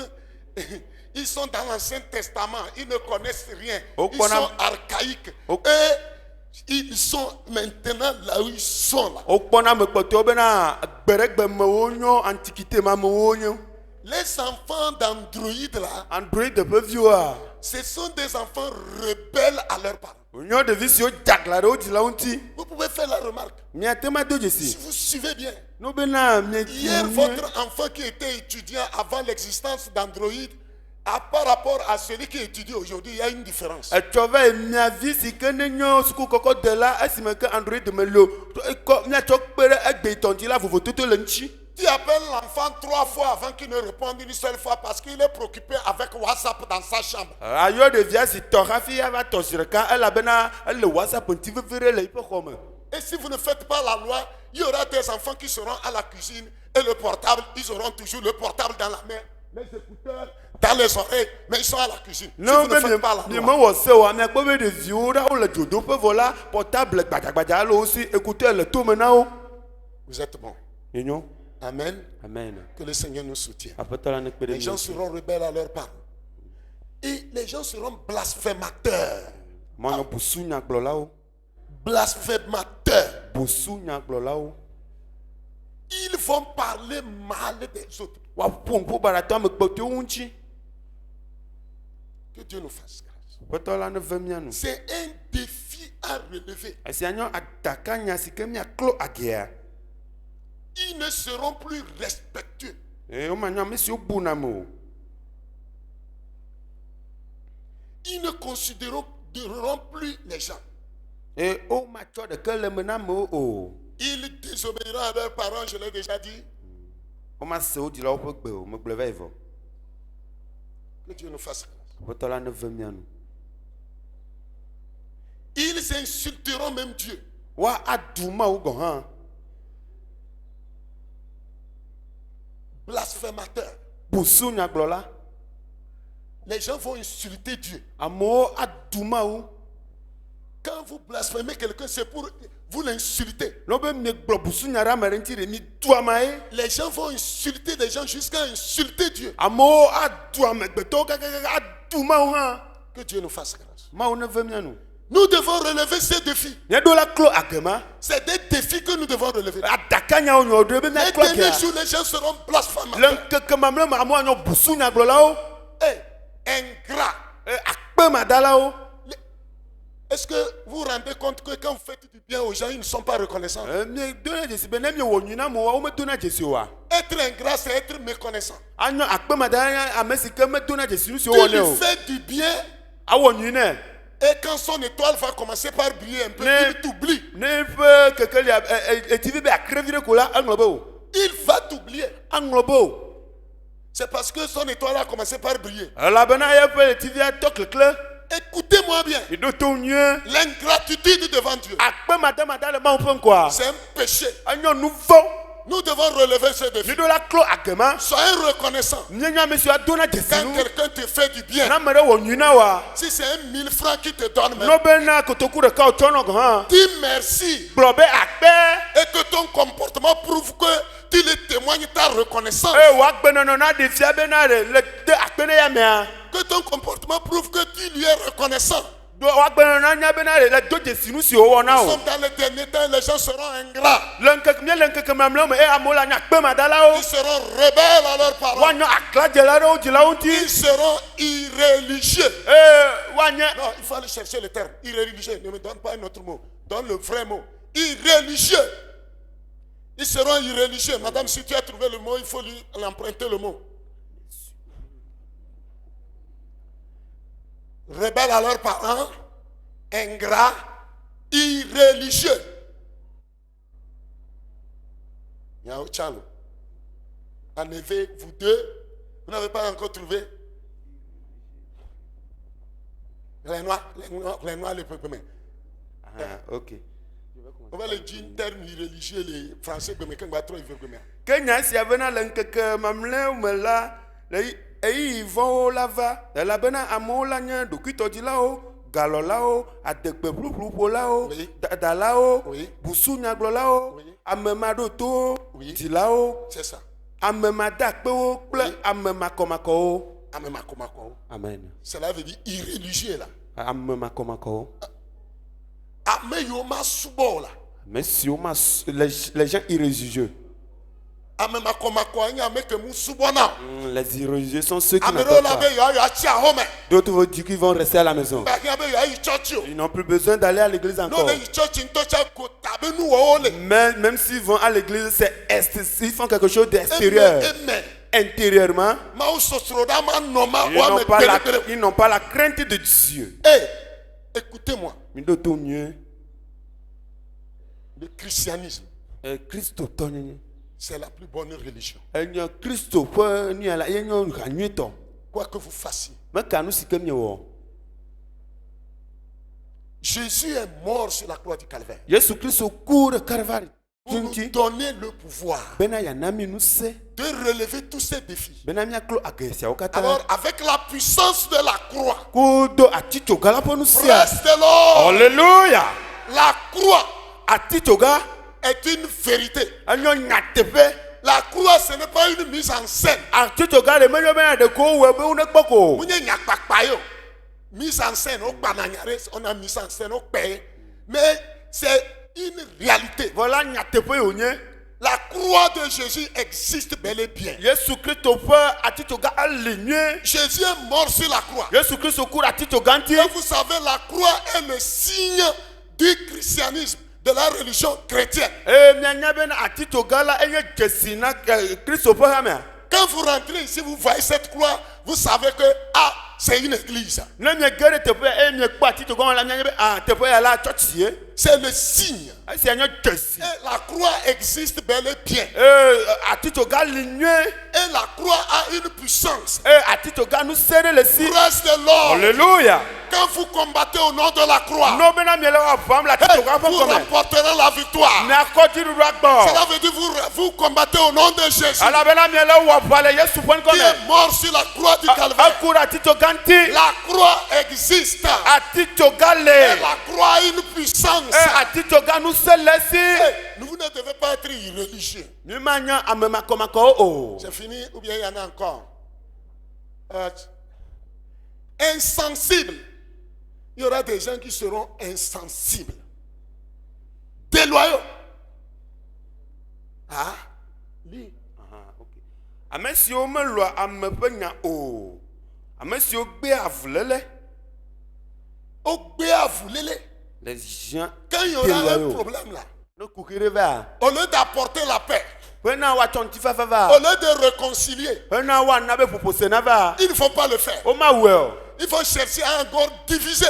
ils sont dans l'Ancien Testament, ils ne connaissent rien, ils sont archaïques. Et ils sont maintenant là où ils sont là. Les enfants d'Android là, ce sont des enfants rebelles à leurs parents. Vous pouvez faire la remarque. Si vous suivez bien, hier votre enfant qui était étudiant avant l'existence d'Android, par rapport à celui qui étudie aujourd'hui, il y a une différence. Tu appelles l'enfant 3 fois avant qu'il ne réponde une seule fois parce qu'il est préoccupé avec WhatsApp dans sa chambre. Et si vous ne faites pas la loi, il y aura des enfants qui seront à la cuisine et le portable, ils auront toujours le portable dans la main, les écouteurs dans les oreilles, mais ils sont à la cuisine. Si vous ne faites pas la loi. Vous êtes bon. Amen. Amen. Que le Seigneur nous soutienne. Les gens seront rebelles à leurs parents. Et les gens seront blasphémateurs. Blasphémateurs. Ils vont parler mal des autres. Que Dieu nous fasse grâce. C'est un défi à relever. Ils ne seront plus respectueux. Ils ne considéreront plus les gens. Et au match de quel menamo o. Ils désobéiront à leurs parents, je l'ai déjà dit. O ma se o di la o pe gbe o me gble vai vo. Que Dieu nous fasse grâce. O tola ne ve mianu. Ils insulteront même Dieu. Wa aduma o go han. Blasphémateur. Busu nyaglola. Les gens vont insulter Dieu. Amo aduma o. Quand vous blasphémez quelqu'un, c'est pour vous l'insulter. Les gens vont insulter des gens jusqu'à insulter Dieu. Que Dieu nous fasse grâce. Nous devons relever ces défis. C'est des défis que nous devons relever. Les derniers jours, les gens seront blasphémateurs. Ingrats. Est-ce que vous vous rendez compte que quand vous faites du bien aux gens, ils ne sont pas reconnaissants? Être ingrat, c'est être méconnaissant. Tu lui fais du bien. Et quand son étoile va commencer par briller un peu, il t'oublie. Il va t'oublier. C'est parce que son étoile a commencé par briller. Écoutez-moi bien. L'ingratitude devant Dieu, c'est un péché. Nous devons relever ce défi. Soyez reconnaissant. Quand quelqu'un te fait du bien, si c'est 1000 francs qu'il te donne, dis merci. Et que ton comportement prouve que tu le témoignes ta reconnaissance. Que ton comportement prouve que tu lui es reconnaissant. Nous sommes dans les derniers temps, les gens seront ingrats. Ils seront rebelles à leurs parents. Ils seront irréligieux. Non, il faut aller chercher le terme. Irréligieux. Ne me donne pas un autre mot. Donne le vrai mot. Irréligieux. Ils seront irréligieux. Madame, si tu as trouvé le mot, il faut lui emprunter le mot. Rebelles à leurs parents, ingrats, irréligieux. Yao Tchalo. Enlevez vous deux. Vous n'avez pas encore trouvé les noirs, les peuples. Ok. On va le dire en termes irréligieux, les Français, mais quand on va trop, ils veulent que Kenya si avena l'enkeke mamle umela ils vont lava la bena amola nya dokuito dilao galolao adekpe pluplupo lao dadalao busu nyaglolao amemado to dilao c'est ça amemada kpewo ple amemakomako amen. Cela veut dire irréligieux là. Amemakomako. Ameyoma subo là. Mais si on les gens irréligieux. Les irréligieux sont ceux qui n'attendent pas. D'autres vont dire qu'ils vont rester à la maison. Ils n'ont plus besoin d'aller à l'église encore. Même s'ils vont à l'église, ils font quelque chose d'extérieur. Intérieurement, ils n'ont pas la crainte de Dieu. Écoutez-moi. Le christianisme, c'est la plus bonne religion. Quoi que vous fassiez. Jésus est mort sur la croix du Calvaire. Pour nous donner le pouvoir de relever tous ces défis. Alors, avec la puissance de la croix, praise the Lord. Alléluia. La croix est une vérité. La croix, ce n'est pas une mise en scène. Mise en scène, on a mis en scène, mais c'est une réalité. La croix de Jésus existe bel et bien. Jésus est mort sur la croix. Et vous savez, la croix est le signe du christianisme, de la religion chrétienne. Quand vous rentrez ici, vous voyez cette croix, vous savez que c'est une église. C'est le signe. Et la croix existe bel et bien. Et la croix a une puissance. Praise the Lord. Alléluia. Quand vous combattez au nom de la croix, vous remporterez la victoire. Cela veut dire vous combattez au nom de Jésus, qui est mort sur la croix du Calvaire. La croix existe. Et la croix a une puissance. Vous ne devez pas être irréligieux. C'est fini ou bien il y en a encore? Insensible. Il y aura des gens qui seront insensibles, déloyaux. Ah, lui. Les gens, quand il y aura un problème là, au lieu d'apporter la paix, au lieu de réconcilier, il ne faut pas le faire. Il faut chercher à encore diviser.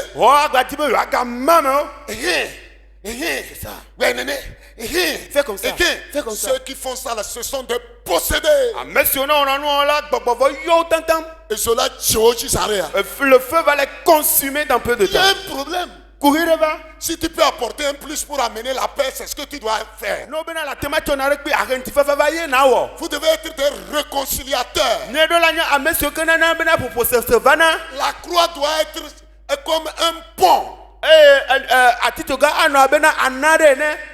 Fais comme ça. Ceux qui font ça là, ce sont des possédés. Et cela, le feu va les consumer dans peu de il y temps. a un problème. Si tu peux apporter un plus pour amener la paix, c'est ce que tu dois faire. Vous devez être des réconciliateurs. La croix doit être comme un pont.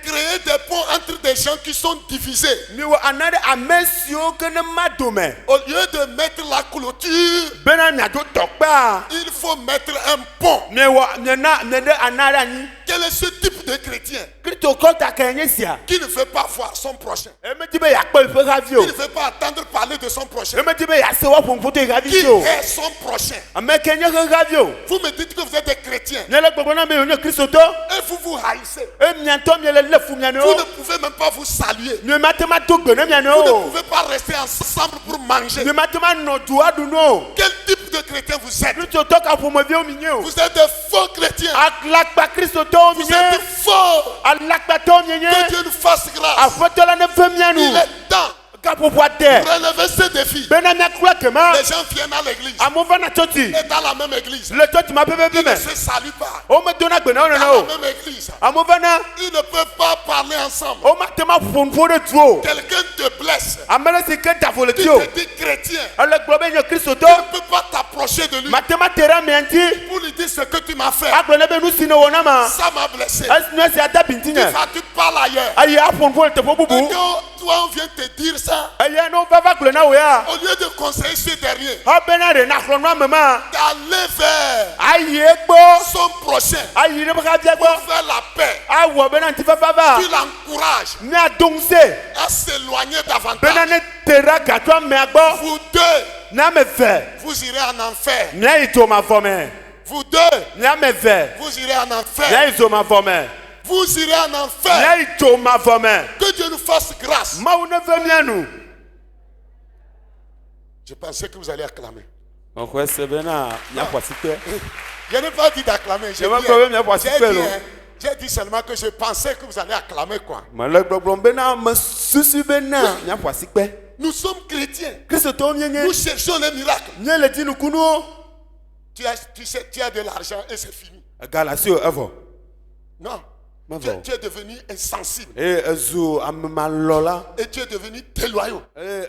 Créer des ponts entre des gens qui sont divisés. Au lieu de mettre la clôture, il faut mettre un pont. Quel est ce type de chrétien qui ne fait pas voir son prochain, qui ne fait pas attendre parler de son prochain, qui est son prochain? Vous me dites que vous êtes des chrétiens et vous vous haïssez. Vous ne pouvez même pas vous saluer. Vous ne pouvez pas rester ensemble pour manger. Quel type de chrétien vous êtes? Vous êtes des faux chrétiens. Vous êtes faux. Que Dieu nous fasse grâce. Il est temps. Relevez ce défi. Les gens viennent à l'église. Et dans la même église, ils ne se saluent pas. Dans la même église, ils ne peuvent pas parler ensemble. Quelqu'un te blesse. Tu te dis chrétien. Tu ne peux pas t'approcher de lui pour lui dire ce que tu m'as fait. Ça m'a blessé. Tu parles ailleurs. Et toi, on vient te dire ça. Au lieu de conseiller ce dernier, d'aller vers son prochain pour faire la paix, tu l'encourages à s'éloigner davantage. Vous deux, vous irez en enfer. Vous deux, vous irez en enfer. Vous irez en enfer. Que Dieu nous fasse grâce. Je pensais que vous allez acclamer. Je n'ai pas dit d'acclamer. J'ai dit seulement que je pensais que vous allez acclamer quoi. Nous sommes chrétiens. Nous cherchons les miracles. Tu as de l'argent et c'est fini. Non. Tu es devenu insensible. Et tu es devenu déloyaux. Et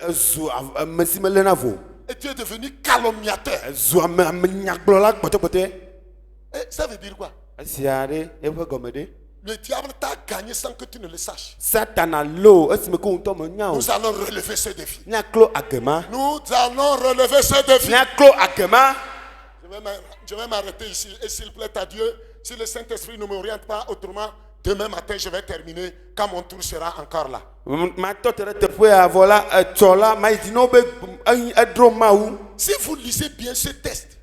tu es devenu calomniateur. Et ça veut dire quoi? Le diable t'a gagné sans que tu ne le saches. Nous allons relever ce défi. Nous allons relever ce défi. Je vais m'arrêter ici. Et s'il plaît à Dieu, si le Saint-Esprit ne m'oriente pas autrement, demain matin, je vais terminer quand mon tour sera encore là. Si vous lisez bien ce texte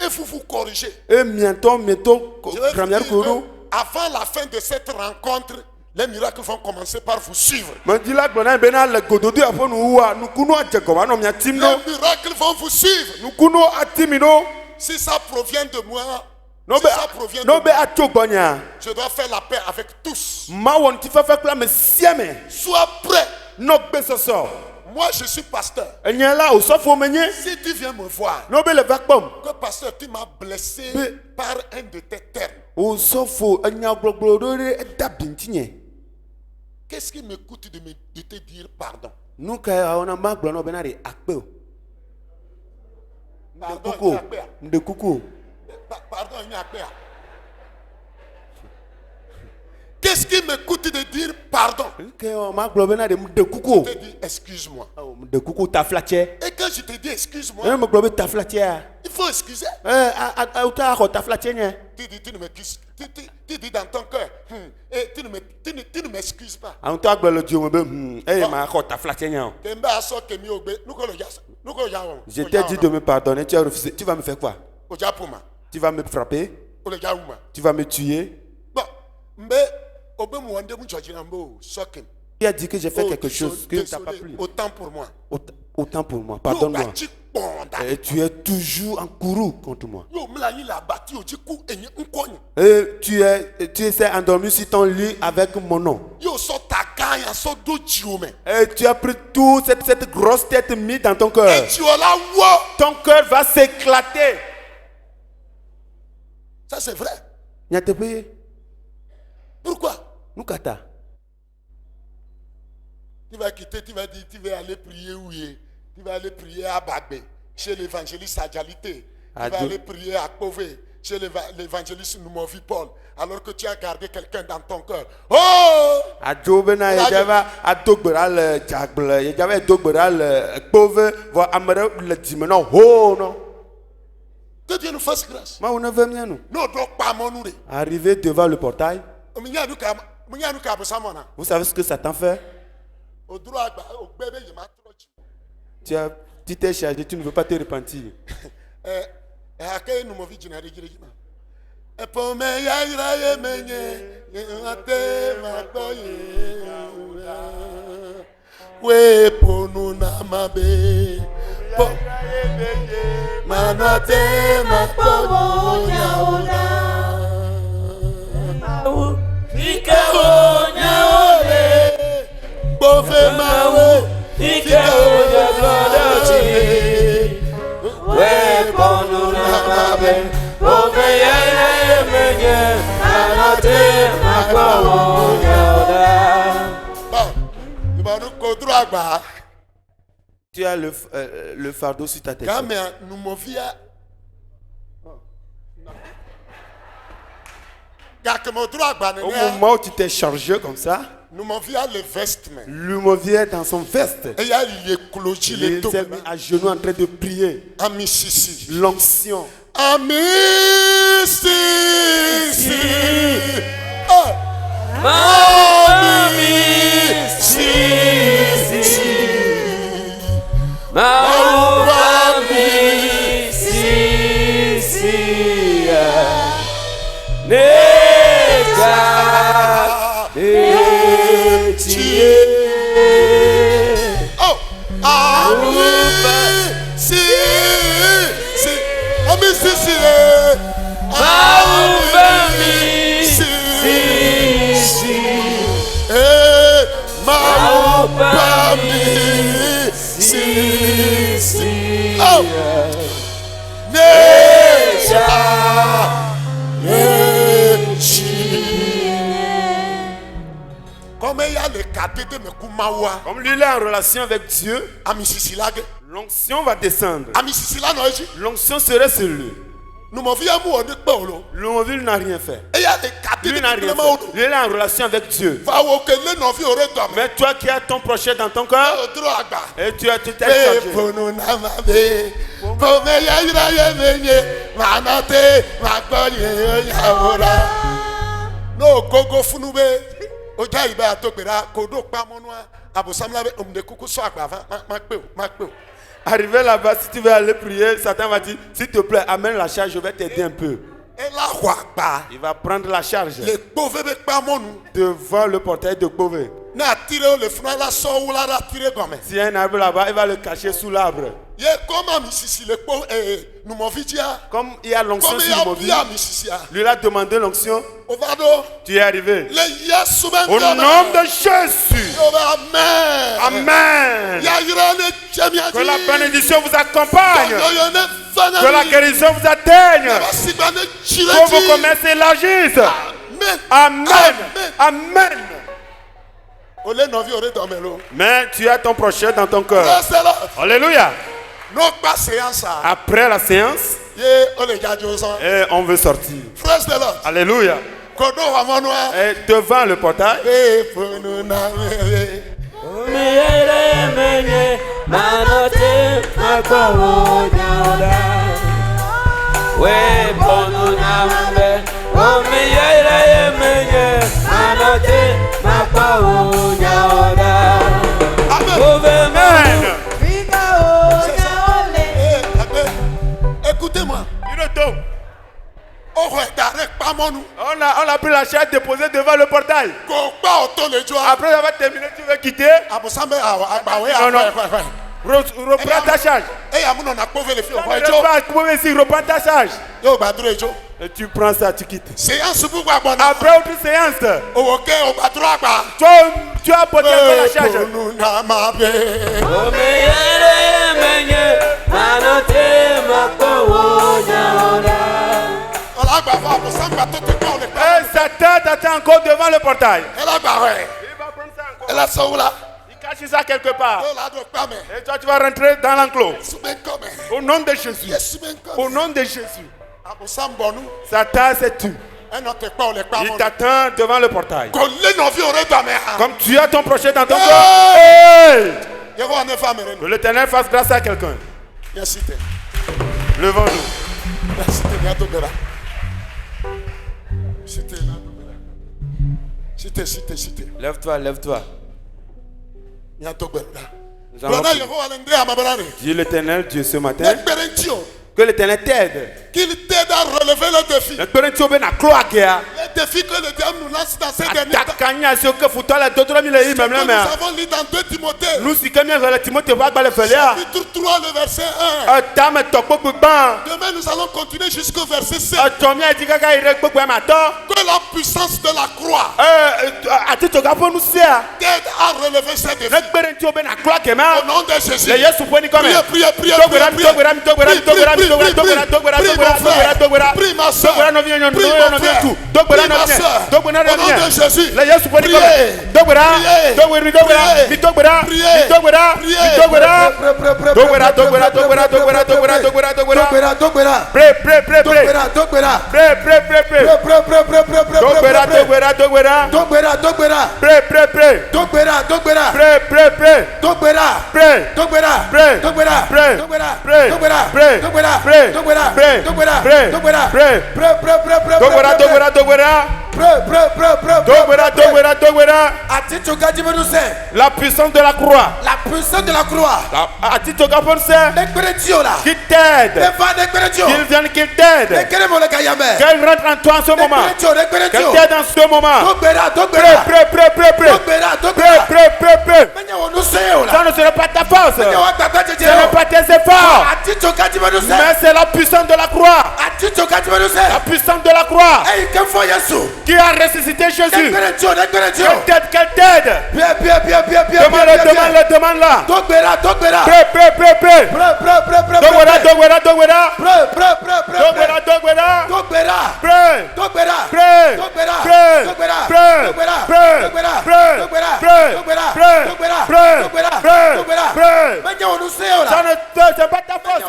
et vous vous corrigez, je vais vous dire, avant la fin de cette rencontre, Les miracles vont commencer par vous suivre. Les miracles vont vous suivre. Si ça provient de moi, je dois faire la paix avec tous. Sois prêt. Moi, je suis pasteur. Si tu viens me voir, que pasteur, tu m'as blessé par un de tes termes. Qu'est-ce qui me coûte de te dire pardon? Pardon, qu'est-ce qui me coûte de dire pardon? Je te dis excuse-moi. Et quand je te dis excuse-moi, il faut excuser. Tu dis dans ton cœur, et tu ne m'excuses pas. Je t'ai dit de me pardonner, tu as refusé. Tu vas me faire quoi? Tu vas me frapper? Tu vas me tuer? Tu as dit que j'ai fait quelque chose que tu n'as pas plu. Autant pour moi. Autant pour moi. Pardonne-moi. Et tu es toujours en courroux contre moi. Et tu es endormi sur ton lit avec mon nom. Et tu as pris toute cette grosse tête mise dans ton cœur. Ton cœur va s'éclater. Ça c'est vrai. Pourquoi? Tu vas quitter, tu vas dire, tu vas aller prier où il est. Tu vas aller prier à Bagbe, chez l'évangéliste Adjalite. Tu vas aller prier à Kové, chez l'évangéliste Noumovi Paul. Alors que tu as gardé quelqu'un dans ton cœur. Oh! Que Dieu nous fasse grâce. Arrivé devant le portail. Vous savez ce que Satan fait? Tu t'es chargé, tu ne veux pas te repentir. Tu as le fardeau sur ta tête. Au moment où tu t'es chargé comme ça, Lumovie est dans son veste. Il s'est mis à genoux en train de prier. L'onction. Comme lui est en relation avec Dieu, l'onction va descendre. L'onction serait sur lui. Lumovie n'a rien fait. Lui n'a rien fait. Lui est en relation avec Dieu. Mais toi qui as ton prochain dans ton cœur, et tu t'es chargé. Arrivé là-bas, si tu veux aller prier, Satan va dire, s'il te plaît, amène la charge, je vais t'aider un peu. Il va prendre la charge devant le portail de Beauvais. Si un arbre là-bas, il va le cacher sous l'arbre. Comme il y a l'onction sur Mobi, lui a demandé l'onction. Tu es arrivé. Au nom de Jésus. Amen. Que la bénédiction vous accompagne. Que la guérison vous atteigne. Que vos commerces s'élargissent. Amen. Amen. Mais tu as ton prochain dans ton cœur. Alléluia. Après la séance, et on veut sortir. Alléluia. Et devant le portail, Amen. Écoutez-moi. On a pris la chaise déposée devant le portail. Après avoir terminé, tu veux quitter? Non, non. Reprends ta charge. Reprends ta charge. Et tu prends ça, tu quittes. Après autre séance, tu as porté la charge. Et Satan t'attend encore devant le portail. Il va prendre ça encore. Il cache ça quelque part. Et toi tu vas rentrer dans l'enclos. Au nom de Jésus. Au nom de Jésus. Satan c'est tu. Il t'attend devant le portail. Comme tu as ton prochain dans ton corps. Hey! Que l'Éternel fasse grâce à quelqu'un. Levons-nous. Lève-toi, lève-toi. Dis l'Éternel Dieu ce matin. Que l'Éternel t'aide. Qu'il t'aide à relever le défi. Le défi que le diable nous lance dans ces derniers temps. Nous avons lu dans 2 Timothée. Chapitre 3, le verset 1. Demain, nous allons continuer jusqu'au verset 7. Que la puissance de la croix t'aide à relever ces défis. Au nom de Jésus. Prie ma soeur. Prie ma soeur. Au nom de Jésus. La puissance de la croix. La puissance de la croix. Qui t'aide. Qu'il vienne, qu'il t'aide. Qu'elle rentre en toi en ce moment. Qu'elle t'aide en ce moment. Prêt. Ça ne sera pas ta force. Ce n'est pas tes efforts. Mais c'est la puissance de la croix. La puissance de la croix. Qui a ressuscité Jésus. Quelle t'aide. Demande-la. Ça ne pas ta force.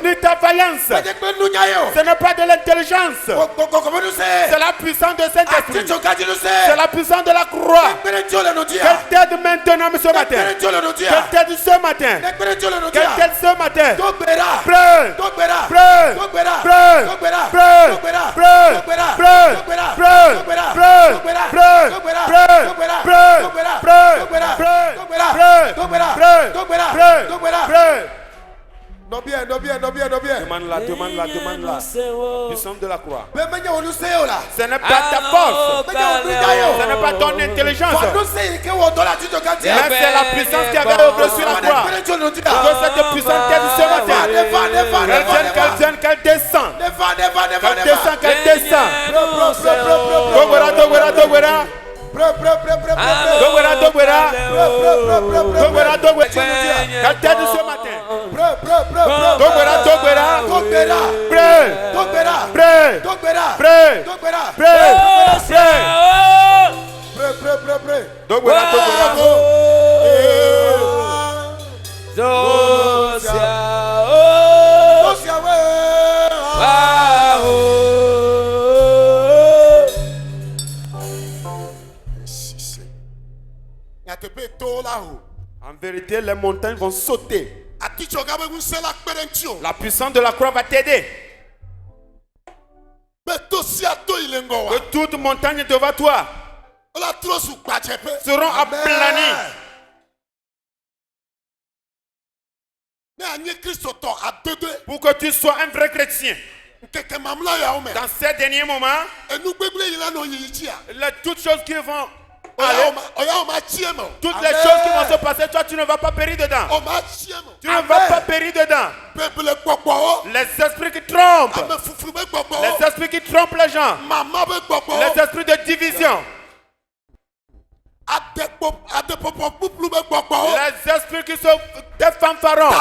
Ni ta vaillance. Ce n'est pas de l'intelligence. C'est la puissance de Saint-Esprit. C'est la puissance de la croix. Quelle t'aide maintenant ce matin. Quelle t'aide ce matin. Quelle t'aide ce matin. Non bien. Demande-la. Puissance de la croix. Ce n'est pas ta force. Ce n'est pas ton intelligence. Mais c'est la puissance qui avait œuvré sur la croix. Que cette puissance t'aide ce matin. Qu'elle descend. Qu'elle descend. Qu'elle t'aide ce matin. En vérité, les montagnes vont sauter. La puissance de la croix va t'aider. Que toute montagne devant toi seront aplanies. Pour que tu sois un vrai chrétien. Dans ces derniers moments, toutes choses qui vont aller, toutes les choses qui vont se passer, toi tu ne vas pas périr dedans. Tu ne vas pas périr dedans. Les esprits qui trompent. Les esprits qui trompent les gens. Les esprits de division. Les esprits qui sont des fanfarons.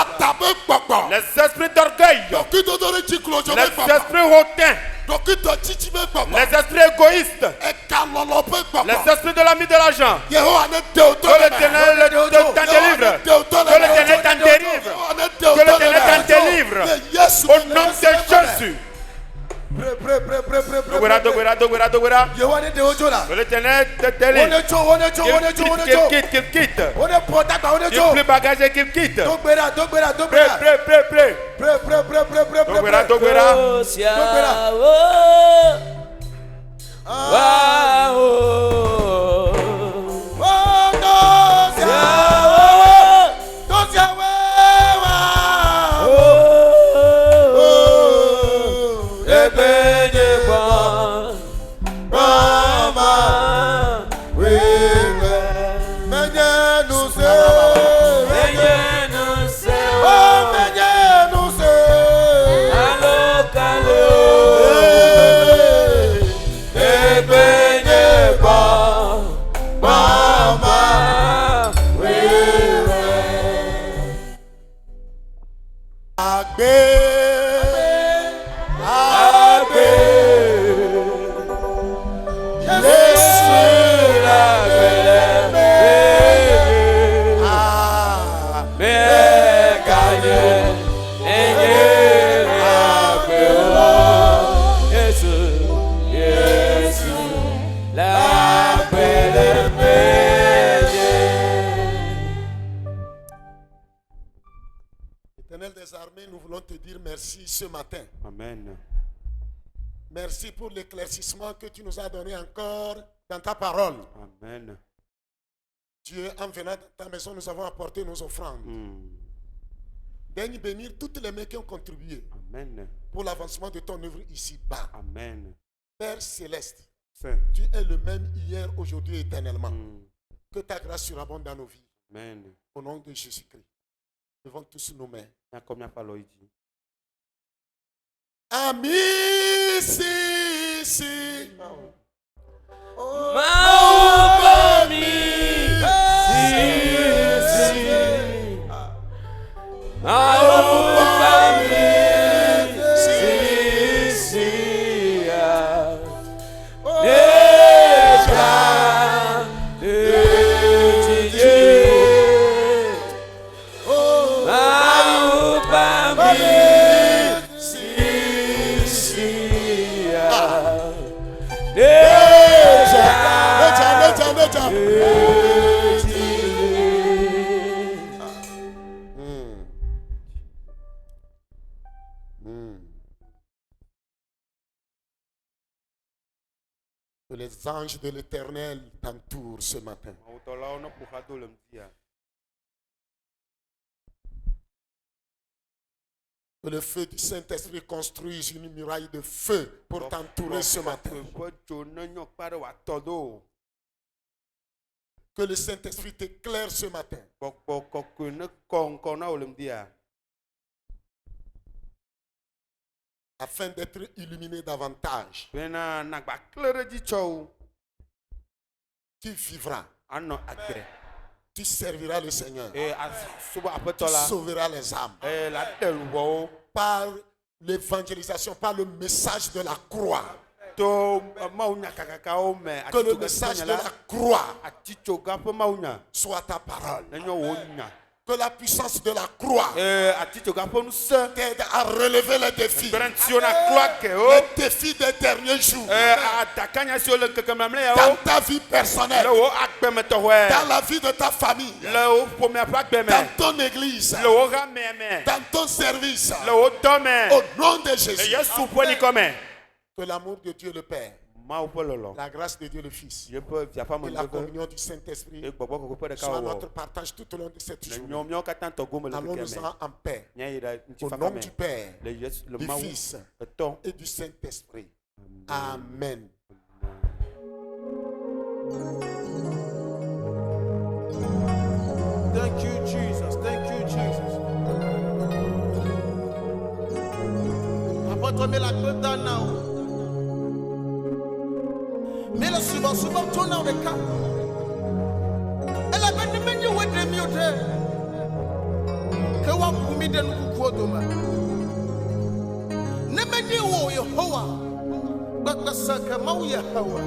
Les esprits d'orgueil. Les esprits hautains. Les esprits égoïstes. Les esprits de l'ami de l'argent. Que l'Éternel t'en délivre. Que l'Éternel t'en délivre. Que l'Éternel t'en délivre. Au nom de Jésus. Que l'Éternel te délivre. Qu'il quitte. Qu'il plus bagage et qu'il quitte. Ce matin. Amen. Merci pour l'éclaircissement que tu nous as donné encore dans ta parole. Amen. Dieu, en venant dans ta maison, nous avons apporté nos offrandes. Daigne bénir toutes les mains qui ont contribué. Amen. Pour l'avancement de ton œuvre ici-bas. Amen. Père céleste, Saint. Tu es le même hier, aujourd'hui et éternellement. Que ta grâce surabonde dans nos vies. Amen. Au nom de Jésus-Christ. Devant tous nos mains. Ami, si. Que les anges de l'Éternel t'entourent ce matin. Que le feu du Saint-Esprit construise une muraille de feu pour t'entourer ce matin. Que le Saint-Esprit t'éclaire ce matin. Afin d'être illuminé davantage. Tu vivras. Tu serviras le Seigneur. Tu sauveras les âmes. Par l'évangélisation, par le message de la croix. Que le message de la croix soit ta parole. Que la puissance de la croix t'aide à relever les défis. Les défis des derniers jours. Dans ta vie personnelle. Dans la vie de ta famille. Dans ton église. Dans ton service. Au nom de Jésus. Que l'amour de Dieu le Père, la grâce de Dieu le Fils et la communion du Saint-Esprit soit notre partage tout au long de cette journée. Allons-nous en paix. Au nom du Père, du Fils et du Saint-Esprit. Amen. Thank you, Jesus. Thank you, Jesus. Apôtre, mets la tête dans now. Mais le souvent tourne dans le cas. Elle a bien de mener où est le mieux. Que wa kumi de nous pour demain. Ne me dis où Yehowa. Bakasaka mau Yehowa.